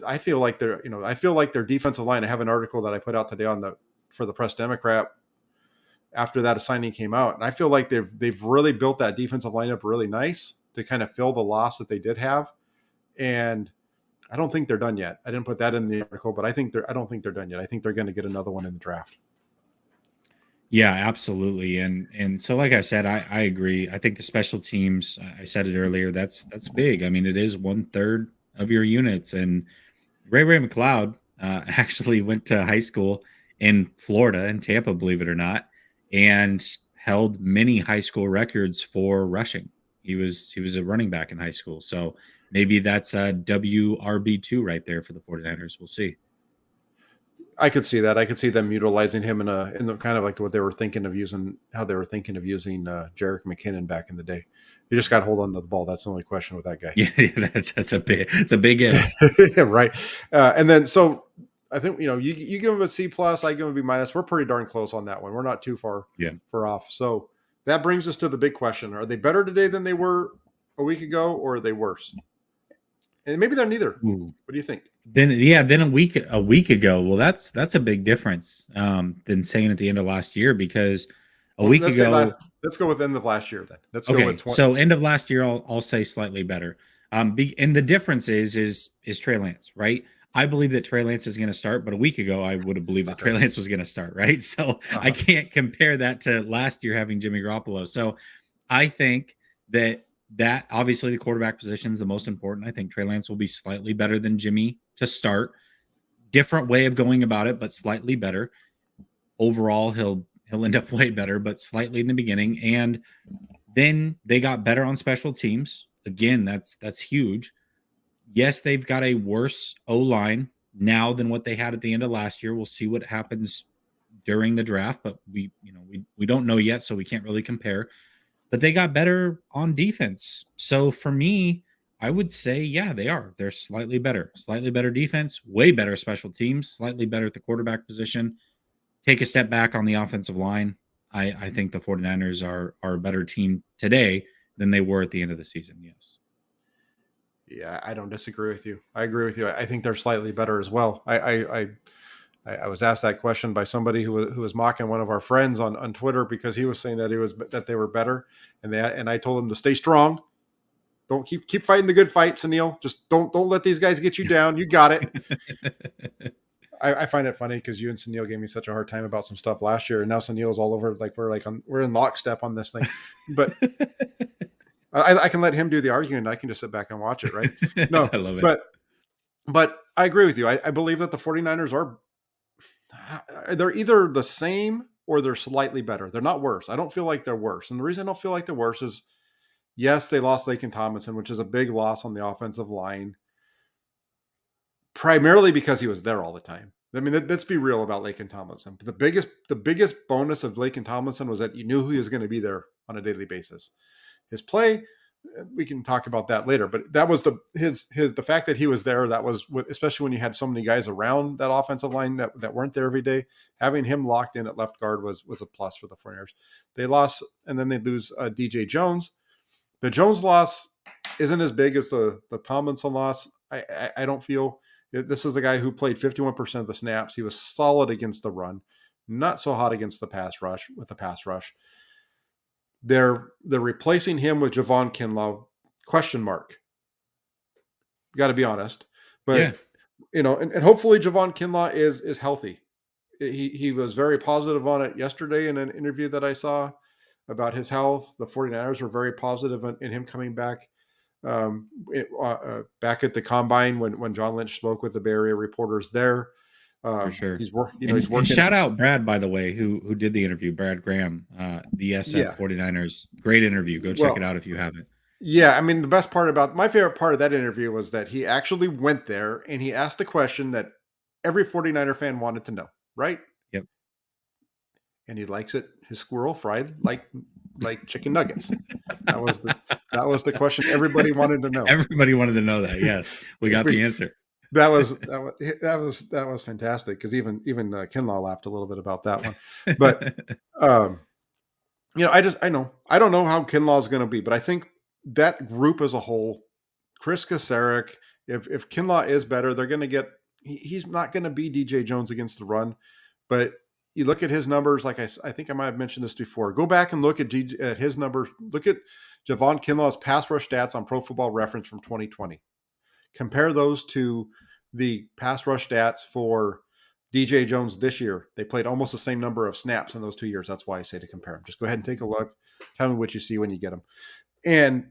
I feel like their defensive line. I have an article that I put out today for the Press Democrat after that signing came out, and I feel like they've really built that defensive line up really nice to kind of fill the loss that they did have. And I don't think they're done yet. I didn't put that in the article, but I don't think they're done yet. I think they're going to get another one in the draft. Yeah, absolutely. And so, like I said, I agree. I think the special teams, I said it earlier, that's big. I mean, it is 1/3 of your units. And Ray McLeod actually went to high school in Florida, in Tampa, believe it or not, and held many high school records for rushing. He was a running back in high school. So maybe that's a WRB2 right there for the 49ers. We'll see. I could see that. I could see them utilizing him in the kind of like what they were thinking of using, how they were thinking of using Jerick McKinnon back in the day. You just got to hold on to the ball. That's the only question with that guy. Yeah, it's a big if. Right. And then, so I think, you give him a C+, I give him a B-. We're pretty darn close on that one. We're not too far off. So that brings us to the big question. Are they better today than they were a week ago, or are they worse? And maybe they're neither. Ooh. What do you think? Then a week ago. Well, that's a big difference than saying at the end of last year, because a week ago. Let's go with end of last year then. Let's go with 20. So end of last year, I'll say slightly better. And the difference is Trey Lance, right? I believe that Trey Lance is going to start, but a week ago I would have believed that Trey Lance was going to start, right? So I can't compare that to last year having Jimmy Garoppolo. So I think that that obviously the quarterback position is the most important. I think Trey Lance will be slightly better than Jimmy to start. Different way of going about it, but slightly better. Overall, he'll end up way better, but slightly in the beginning. And then they got better on special teams. Again, that's huge. Yes, they've got a worse O-line now than what they had at the end of last year. We'll see what happens during the draft, but we don't know yet, so we can't really compare. But they got better on defense. So for me, I would say, yeah, they are. They're slightly better defense, way better special teams, slightly better at the quarterback position. Take a step back on the offensive line. I think the 49ers are a better team today than they were at the end of the season. Yes. Yeah, I don't disagree with you. I agree with you. I think they're slightly better as well. I was asked that question by somebody who was mocking one of our friends on Twitter because he was saying that they were better, and I told him to stay strong. Don't keep fighting the good fight, Sunil. Just don't let these guys get you down. You got it. I find it funny because you and Sunil gave me such a hard time about some stuff last year, and now Sunil's all over. Like we're in lockstep on this thing, but I can let him do the arguing. I can just sit back and watch it. Right? No, I love it. But I agree with you. I believe that the 49ers they're either the same or they're slightly better. They're not worse. I don't feel like they're worse. And the reason I don't feel like they're worse is, yes, they lost Laken Tomlinson, which is a big loss on the offensive line, primarily because he was there all the time. I mean, let's be real about Laken Tomlinson. The biggest bonus of Laken Tomlinson was that you knew he was going to be there on a daily basis. His play, we can talk about that later, but that was the fact that he was there. That was especially when you had so many guys around that offensive line that weren't there every day. Having him locked in at left guard was a plus for the 49ers. They lost, and then they lose DJ Jones. The Jones loss isn't as big as the Tomlinson loss. I don't feel. This is a guy who played 51% of the snaps. He was solid against the run, not so hot against the pass rush. With the pass rush, they're replacing him with Javon Kinlaw? Question mark. Got to be honest, but yeah. And hopefully Javon Kinlaw is healthy. He was very positive on it yesterday in an interview that I saw about his health. The 49ers were very positive in him coming back. Back at the combine when John Lynch spoke with the Bay Area reporters there. For sure. He's working. And shout out Brad, by the way, who did the interview, Brad Graham, the SF 49ers. Great interview. Go check it out if you haven't. Yeah, I mean, my favorite part of that interview was that he actually went there and he asked the question that every 49er fan wanted to know, right? Yep. And he likes it, his squirrel fried like chicken nuggets. That was the question everybody wanted to know. Everybody wanted to know that. Yes, we got the answer. That was fantastic because even Kinlaw laughed a little bit about that one. But I don't know how Kinlaw is going to be, but I think that group as a whole, Chris Kasarik, if Kinlaw is better, they're going to get. He's not going to be DJ Jones against the run, but you look at his numbers. Like I think I might have mentioned this before. Go back and look at his numbers. Look at Javon Kinlaw's pass rush stats on Pro Football Reference from 2020. Compare those to the pass rush stats for DJ Jones this year. They played almost the same number of snaps in those 2 years. That's why I say to compare them. Just go ahead and take a look. Tell me what you see when you get them. And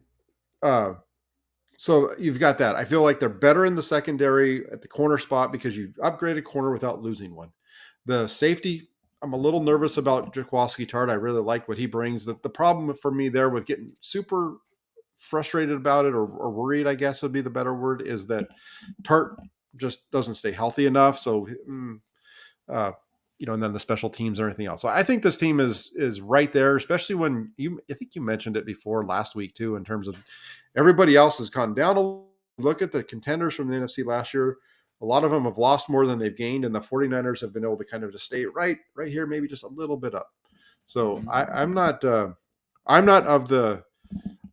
so you've got that. I feel like they're better in the secondary at the corner spot because you upgraded corner without losing one. The safety, I'm a little nervous about Jaquaski Tart. I really like what he brings. The problem for me there with getting super frustrated about it or worried, I guess would be the better word, is that Tart just doesn't stay healthy enough. So, and then the special teams or anything else. So I think this team is right there, especially when I think you mentioned it before last week too, in terms of everybody else has gone down. Look at the contenders from the NFC last year. A lot of them have lost more than they've gained, and the 49ers have been able to kind of just stay right here, maybe just a little bit up. So I'm not of the.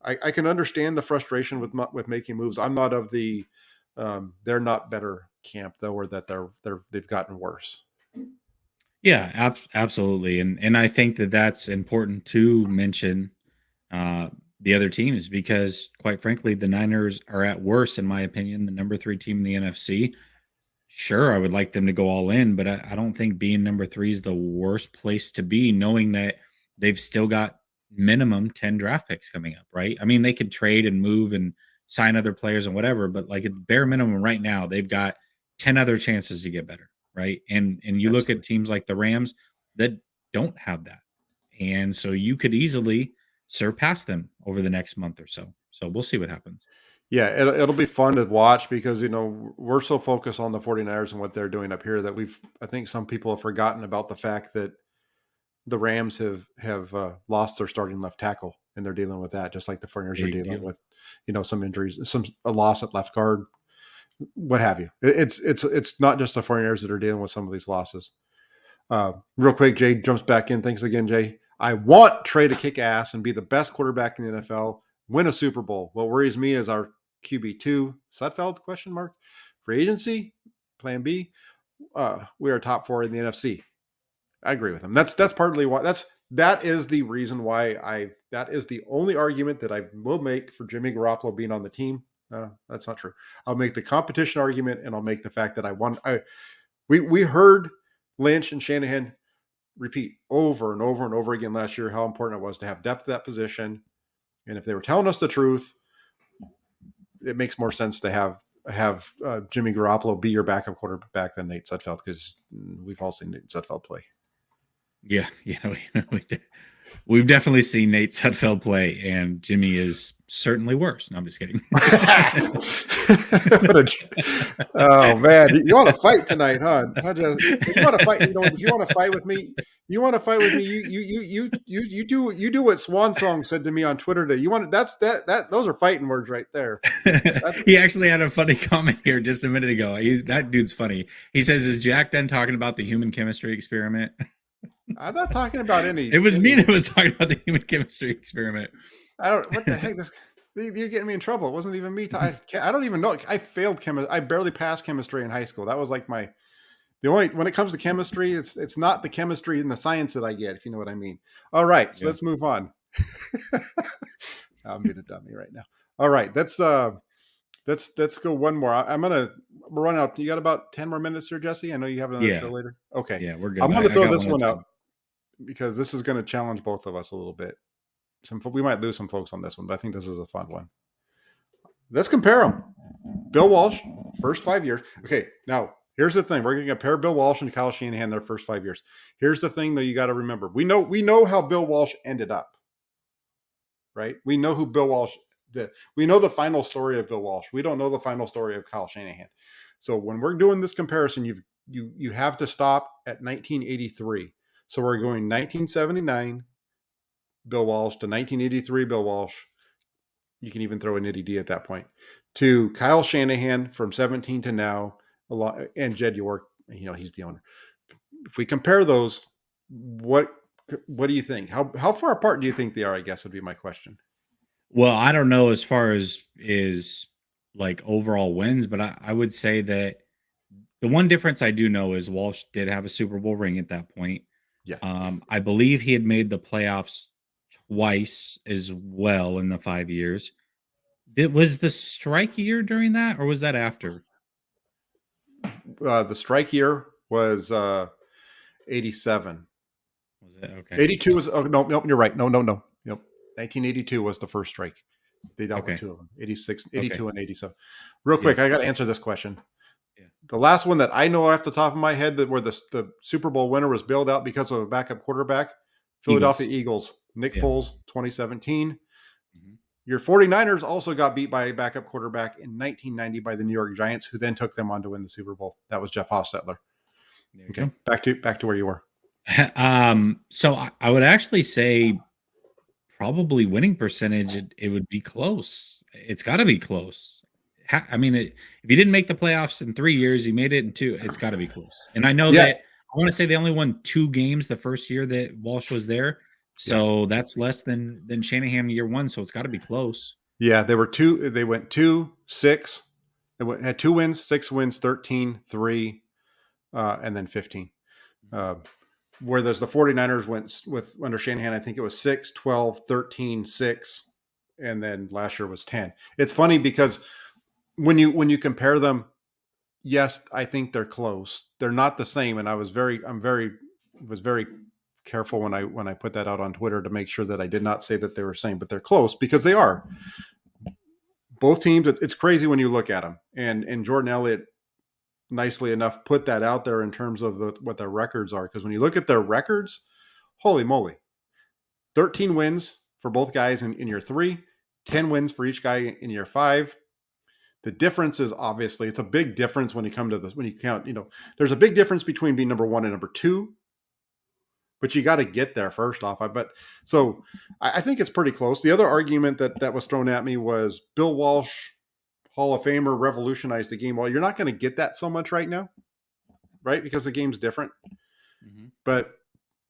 I can understand the frustration with making moves. I'm not of the they're not better camp though, or that they've gotten worse. Yeah, absolutely, and I think that's important to mention the other teams because, quite frankly, the Niners are at worst, in my opinion, the number 3 team in the NFC. Sure, I would like them to go all in, but I don't think being number 3 is the worst place to be, knowing that they've still got minimum 10 draft picks coming up, right? I mean, they could trade and move and sign other players and whatever, but like at the bare minimum right now, they've got 10 other chances to get better, right? And you look at Absolutely. teams like the Rams that don't have that. And so you could easily surpass them over the next month or so. So we'll see what happens. Yeah, it'll be fun to watch because, we're so focused on the 49ers and what they're doing up here that I think some people have forgotten about the fact that the Rams have lost their starting left tackle, and they're dealing with that, just like the 49ers are Big dealing deal. with, some injuries, a loss at left guard, what have you. It's not just the 49ers that are dealing with some of these losses. Real quick, Jay jumps back in. Thanks again, Jay. I want Trey to kick ass and be the best quarterback in the NFL, win a Super Bowl. What worries me is our QB2, Sudfeld, question mark. Free agency, plan B. We are top 4 in the NFC. I agree with him. That's partly why that is the reason why that is the only argument that I will make for Jimmy Garoppolo being on the team. That's not true. I'll make the competition argument, and I'll make the fact that we heard Lynch and Shanahan repeat over and over and over again last year how important it was to have depth at that position. And if they were telling us the truth, it makes more sense to have Jimmy Garoppolo be your backup quarterback than Nate Sudfeld, because we've all seen Nate Sudfeld play. Yeah, we've definitely seen Nate Sudfeld play, and Jimmy is certainly worse. No, I'm just kidding. Oh man, you want to fight tonight, huh? If you want to fight, if you want to fight with me, you do what Swan Song said to me on Twitter today. Those are fighting words right there. He actually had a funny comment here just a minute ago. That dude's funny. He says, "Is Jack done talking about the human chemistry experiment?" I'm not talking about any. It was me that was talking about the human chemistry experiment. What the heck? You're getting me in trouble. It wasn't even me. I don't even know. I failed chemistry. I barely passed chemistry in high school. That was like when it comes to chemistry, it's not the chemistry and the science that I get, if you know what I mean. All right, so let's move on. I'm being a dummy right now. All right, let's go one more. We're running out. You got about 10 more minutes here, Jesse? I know you have another show later. Okay. Yeah, we're good. I'm going to throw this one out because this is going to challenge both of us a little bit. We might lose some folks on this one, but I think this is a fun one. Let's compare them. Bill Walsh, first 5 years. Okay, now here's the thing. We're going to compare Bill Walsh and Kyle Shanahan their first 5 years. Here's the thing, though, you got to remember. We know how Bill Walsh ended up, right? We know who Bill Walsh did. We know the final story of Bill Walsh. We don't know the final story of Kyle Shanahan. So when we're doing this comparison, you have to stop at 1983. So we're going 1979 Bill Walsh to 1983 Bill Walsh. You can even throw in Eddie D at that point, to Kyle Shanahan from 17 to now, and Jed York. He's the owner. If we compare those, what do you think? How far apart do you think they are? I guess would be my question. Well, I don't know as far as is like overall wins, but I would say that the one difference I do know is Walsh did have a Super Bowl ring at that point. Yeah. I believe he had made the playoffs twice as well in the 5 years. Was the strike year during that, or was that after? The strike year was 87. Was it okay? 82 was no, you're right. No. Yep. 1982 was the first strike. They dealt with two of them. 86, 82, and 87. Real quick, I got to answer this question. Yeah. The last one that I know off the top of my head where the Super Bowl winner was bailed out because of a backup quarterback, Philadelphia Eagles. Nick Foles, 2017. Mm-hmm. Your 49ers also got beat by a backup quarterback in 1990 by the New York Giants, who then took them on to win the Super Bowl. That was Jeff Hostetler. Okay, back to where you were. So I would actually say probably winning percentage, it would be close. It's got to be close. I mean, if you didn't make the playoffs in 3 years, you made it in 2. It's got to be close. And I know that I want to say they only won 2 games the first year that Walsh was there. So that's less than Shanahan year 1. So it's got to be close. Yeah, they went 2, 6. They had 2 wins, 6 wins, 13, 3, and then 15. Whereas the 49ers went with under Shanahan, I think it was 6, 12, 13, 6, and then last year was 10. It's funny because when you compare them, yes, I think they're close. They're not the same, and I was very careful when I put that out on Twitter to make sure that I did not say that they were same, but they're close because they are. Both teams, it's crazy when you look at them. And Jordan Elliott, nicely enough, put that out there in terms of what their records are. Because when you look at their records, holy moly, 13 wins for both guys in year 3, 10 wins for each guy in year 5. The difference is obviously it's a big difference when you come to this. When you count, there's a big difference between being number 1 and number 2. But you got to get there first off. I think it's pretty close. The other argument that was thrown at me was Bill Walsh, Hall of Famer, revolutionized the game. Well, you're not going to get that so much right now, right? Because the game's different. Mm-hmm. But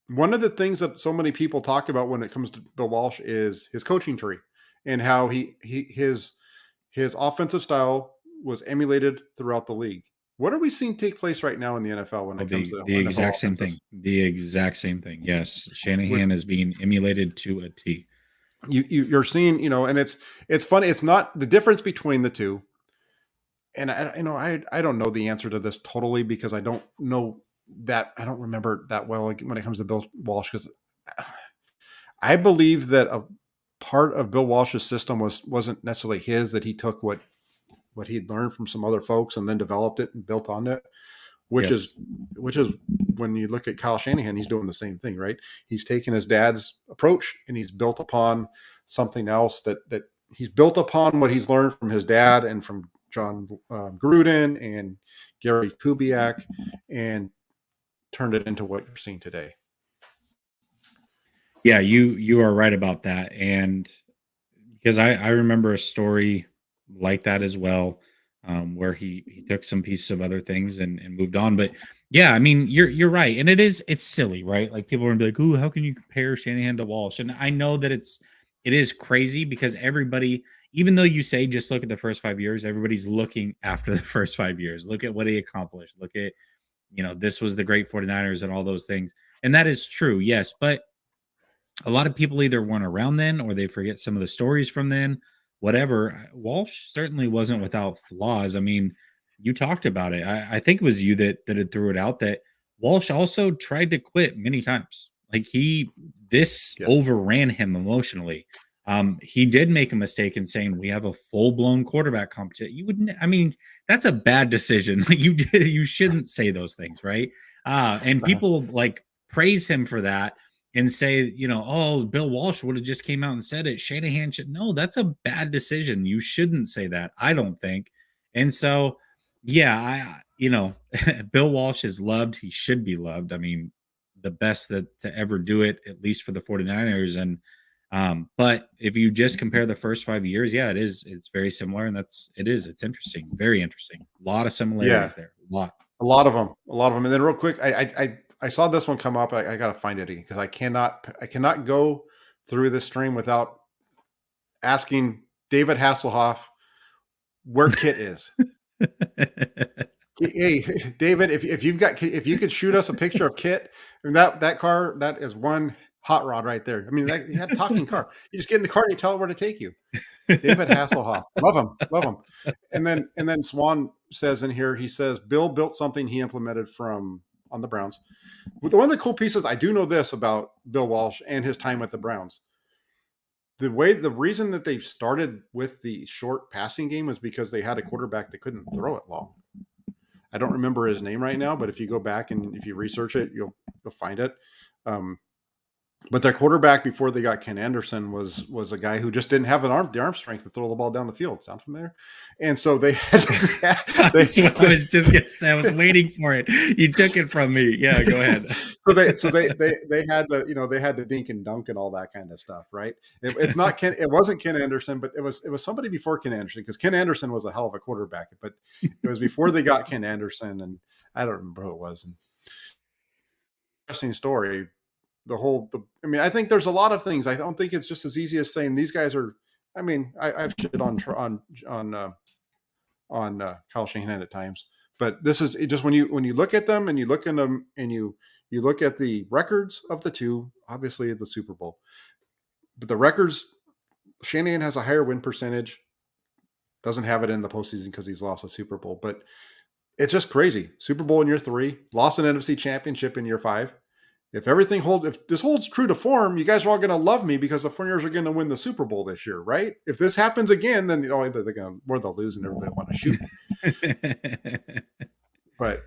one of the things that so many people talk about when it comes to Bill Walsh is his coaching tree and how his offensive style was emulated throughout the league. What are we seeing take place right now in the NFL when it comes to the exact same thing? The exact same thing. Yes, Shanahan is being emulated to a T. You're seeing, and it's funny. It's not the difference between the two. And I don't know the answer to this totally because I don't know that I don't remember that well when it comes to Bill Walsh, because I believe that a part of Bill Walsh's system wasn't necessarily his, that he took what he'd learned from some other folks and then developed it and built on it, which is when you look at Kyle Shanahan, he's doing the same thing, right? He's taken his dad's approach and he's built upon something else that he's built upon what he's learned from his dad and from John Gruden and Gary Kubiak and turned it into what you're seeing today. Yeah, you are right about that. And because I remember a story like that as well, where he took some pieces of other things and moved on. But yeah, I mean, you're right. And it's silly, right? Like people are gonna be like, "Ooh, how can you compare Shanahan to Walsh?" And I know that it is crazy because everybody, even though you say just look at the first 5 years, everybody's looking after the first 5 years. Look at what he accomplished. Look at, this was the great 49ers and all those things. And that is true, yes. But a lot of people either weren't around then or they forget some of the stories from then, whatever. Walsh certainly wasn't without flaws. I mean, you talked about it. I think it was you that had threw it out that Walsh also tried to quit many times. Like this overran him emotionally. He did make a mistake in saying we have a full-blown quarterback competition. You wouldn't, I mean, that's a bad decision. Like you shouldn't say those things, right? And people like praise him for that and say, oh, Bill Walsh would have just came out and said it. Shanahan should. No, that's a bad decision. You shouldn't say that, I don't think. And so, yeah, Bill Walsh is loved. He should be loved. I mean, the best to ever do it, at least for the 49ers. And, but if you just compare the first 5 years, yeah, it's very similar. And it's interesting. Very interesting. A lot of similarities there. A lot of them. And then real quick, I saw this one come up. I got to find it because I cannot go through this stream without asking David Hasselhoff where Kit is. Hey, David, if you could shoot us a picture of Kit, and that car, that is one hot rod right there. I mean, you have a talking car. You just get in the car and you tell it where to take you. David Hasselhoff, love him. And then Swan says in here, he says Bill built something he implemented on the Browns. One of the cool pieces, I do know this about Bill Walsh and his time with the Browns. The reason that they started with the short passing game was because they had a quarterback that couldn't throw it long. I don't remember his name right now, but if you go back and if you research it, you'll find it. But their quarterback before they got Ken Anderson was a guy who just didn't have the arm strength to throw the ball down the field. Sound familiar? And so they had. I was just gonna say, I was waiting for it. You took it from me. Yeah, go ahead. so they had to they had to dink and dunk and all that kind of stuff, right? It wasn't Ken Anderson, but it was somebody before Ken Anderson, because Ken Anderson was a hell of a quarterback, but it was before they got Ken Anderson, and I don't remember who it was. And interesting story. I think there's a lot of things. I don't think it's just as easy as saying these guys are. I mean, I've shit on Kyle Shanahan at times, but this is just when you look at them and you look in them and you look at the records of the two, obviously the Super Bowl, but the records, Shanahan has a higher win percentage, doesn't have it in the postseason because he's lost a Super Bowl, but it's just crazy. Super Bowl in year 3, lost an NFC championship in year 5. if this holds true to form, you guys are all going to love me because the 49ers are going to win the Super Bowl this year, right? If this happens again, then they're going to, or they'll lose and everybody want to shoot me. But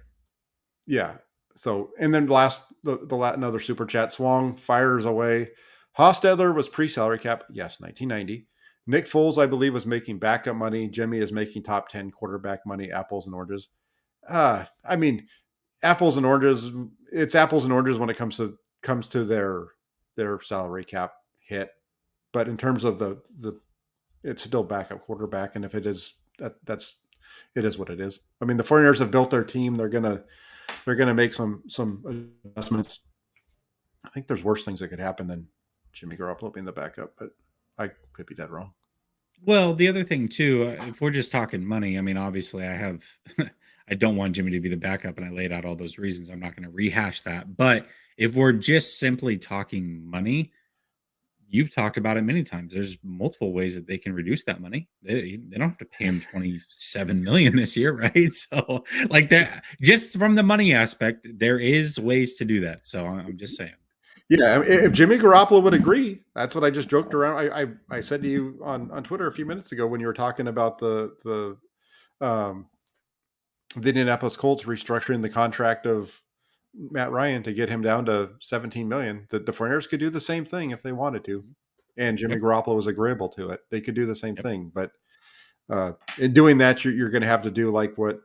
yeah. So, and then another super chat. Swong fires away. Hostetler was pre-salary cap. Yes, 1990. Nick Foles, I believe, was making backup money. Jimmy is making top 10 quarterback money. Apples and oranges. I mean, apples and oranges. It's apples and oranges when it comes to their salary cap hit. But in terms of the it's still backup quarterback, and if it is it is what it is. I mean, the 49ers have built their team. They're gonna make some adjustments. I think there's worse things that could happen than Jimmy Garoppolo being the backup, but I could be dead wrong. Well, the other thing too, if we're just talking money, I mean, obviously I don't want Jimmy to be the backup, and I laid out all those reasons. I'm not going to rehash that. But if we're just simply talking money, you've talked about it many times. There's multiple ways that they can reduce that money. They don't have to pay him $27 million this year, right? So, like that, just from the money aspect, there is ways to do that. So I'm just saying. Yeah, if Jimmy Garoppolo would agree, that's what I just joked around. I said to you on Twitter a few minutes ago when you were talking about the Indianapolis Colts restructuring the contract of Matt Ryan to get him down to 17 million. That the 49ers could do the same thing if they wanted to, and Jimmy Yep. Garoppolo was agreeable to it. They could do the same Yep. thing, but in doing that, you're going to have to do like what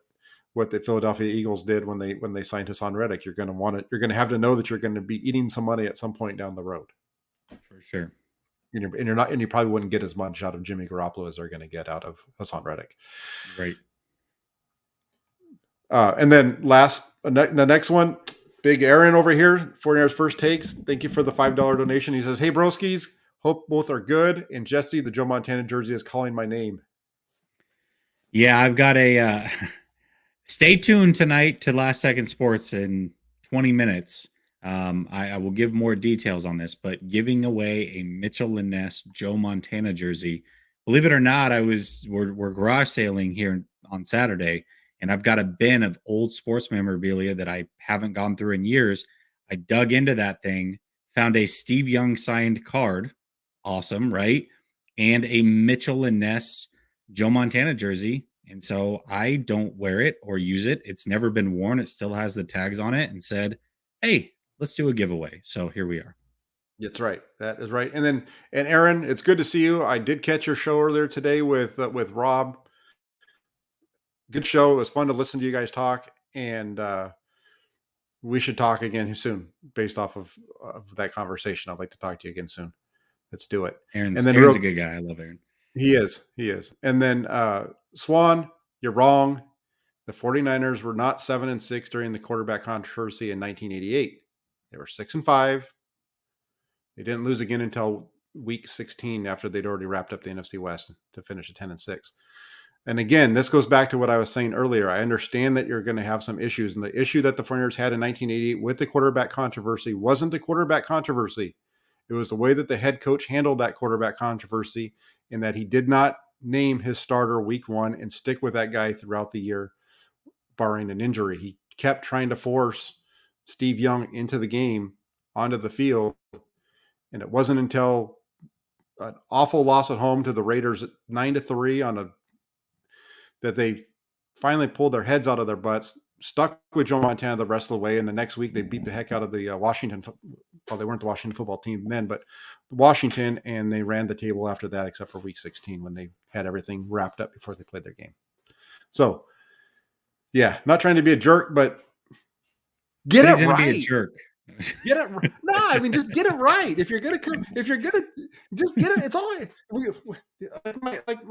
the Philadelphia Eagles did when they signed Hassan Reddick. You're going to want it. You're going to have to know that you're going to be eating some money at some point down the road. For sure. And you probably wouldn't get as much out of Jimmy Garoppolo as they're going to get out of Hassan Reddick. Right. And then the next one, Big Aaron over here, 49ers First Takes. Thank you for the $5 donation. He says, "Hey, broskies, hope both are good. And Jessie, the Joe Montana jersey is calling my name." Yeah, I've got a stay tuned tonight to Last Second Sports in 20 minutes. I will give more details on this, but giving away a Mitchell and Ness Joe Montana jersey. Believe it or not, we're garage sailing here on Saturday, and I've got a bin of old sports memorabilia that I haven't gone through in years. I dug into that thing, found a Steve Young signed card. Awesome, right? And a Mitchell and Ness Joe Montana jersey. And so I don't wear it or use it. It's never been worn. It still has the tags on it and said, "Hey, let's do a giveaway." So here we are. That's right. That is right. And Aaron, it's good to see you. I did catch your show earlier today with Rob. Good show. It was fun to listen to you guys talk, and we should talk again soon based off of that conversation. I'd like to talk to you again soon. Let's do it. Aaron's And then a good guy. I love Aaron. He is. And then Swan, you're wrong. The 49ers were not 7-6 during the quarterback controversy in 1988. They were 6-5. They didn't lose again until week 16 after they'd already wrapped up the NFC West to finish at 10-6. And again, this goes back to what I was saying earlier. I understand that you're going to have some issues. And the issue that the 49ers had in 1988 with the quarterback controversy wasn't the quarterback controversy. It was the way that the head coach handled that quarterback controversy, in that he did not name his starter week one and stick with that guy throughout the year, barring an injury. He kept trying to force Steve Young into the game, onto the field. And it wasn't until an awful loss at home to the Raiders at 9-3 that they finally pulled their heads out of their butts, stuck with Joe Montana the rest of the way. And the next week they beat the heck out of the Washington. Well, they weren't the Washington football team then, but Washington, and they ran the table after that, except for week 16 when they had everything wrapped up before they played their game. So, yeah, not trying to be a jerk, but get it right. Be a jerk. Get it right. No, I mean, just get it right. If you're gonna just get it. It's all like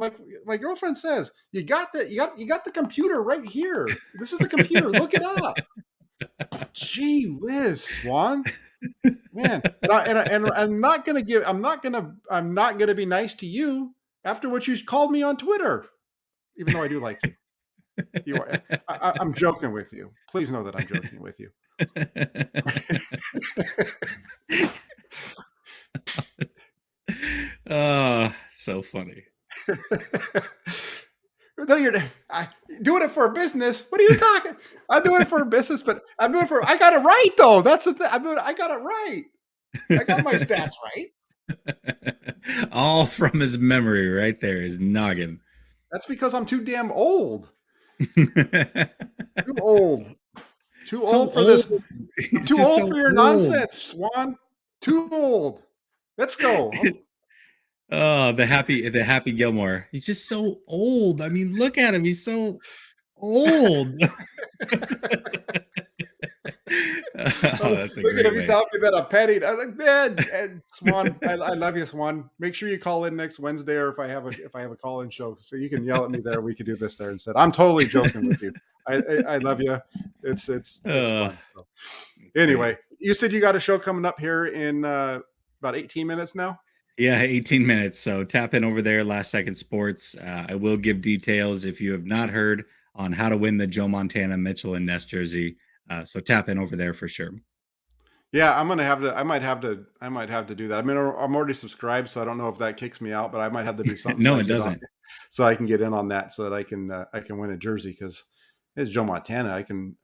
my girlfriend says. You got the computer right here. This is the computer. Look it up. Gee whiz, Swan. Man, and I'm not gonna be nice to you after what you called me on Twitter, even though I do like you. You are. I'm joking with you. Please know that I'm joking with you. Oh, so funny. No, Doing it for a business. What are you talking? I'm doing it for a business, but I got it right though. That's the thing. I got it right. I got my stats right. All from his memory right there, his noggin. That's because I'm too damn old. Too old. Too So old for old. this. I'm He's too just old so for your old. nonsense, Swan. Too old. Let's go. Oh, the happy Gilmore. He's just so old. I mean, look at him. He's so old. Oh, that's a Look at great him. He's way. telling me that I'm petty. I'm like, man, and Swan, I love you, Swan. Make sure you call in next Wednesday, or if I have a call in show, so you can yell at me there. We could do this there instead. I'm totally joking with you. I love you. It's Uh, fun. So, it's great. anyway, you said you got a show coming up here in about 18 minutes now. Yeah, 18 minutes. So tap in over there, Last Second Sports. I will give details if you have not heard on how to win the Joe Montana Mitchell and Ness jersey. So tap in over there for sure. Yeah, I'm gonna have to. I might have to do that. I mean, I'm already subscribed, so I don't know if that kicks me out, but I might have to do something so No, I it get on, doesn't. so I can get in on that, so that I can win a jersey because it's Joe Montana. I can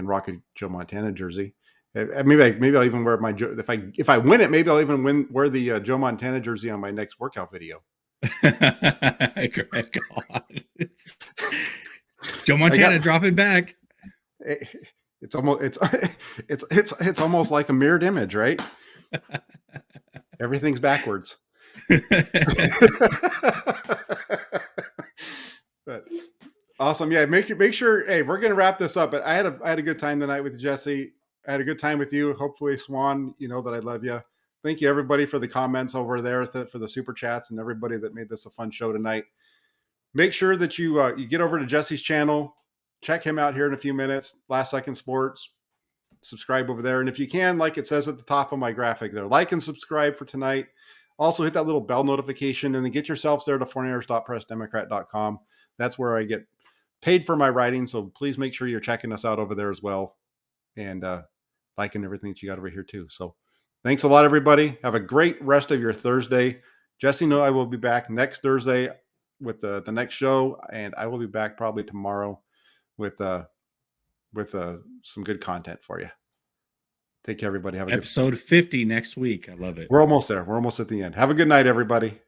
rock a Joe Montana jersey. Maybe I'll even wear my if I win it. Maybe I'll even wear the Joe Montana jersey on my next workout video. Great God. Joe I got Montana dropping back. it's almost it's almost like a mirrored image, right? Everything's backwards. But awesome. Yeah, make sure. Hey, we're gonna wrap this up. But I had a good time tonight with Jessie. I had a good time with you. Hopefully, Swan, you know that I love you. Thank you everybody for the comments over there, for the super chats, and everybody that made this a fun show tonight. Make sure that you get over to Jesse's channel. Check him out here in a few minutes. Last Second Sports. Subscribe over there, and if you can, like it says at the top of my graphic there, like and subscribe for tonight. Also hit that little bell notification, and then get yourselves there to 49ers.pressdemocrat.com. That's where I get paid for my writing, so please make sure you're checking us out over there as well, and liking everything that you got over here too. So thanks a lot, everybody. Have a great rest of your Thursday. Jesse, I will be back next Thursday with the next show, and I will be back probably tomorrow with some good content for you. Take care, everybody. Have a good. Episode 50 next week. I love it. We're almost there. We're almost at the end. Have a good night, everybody.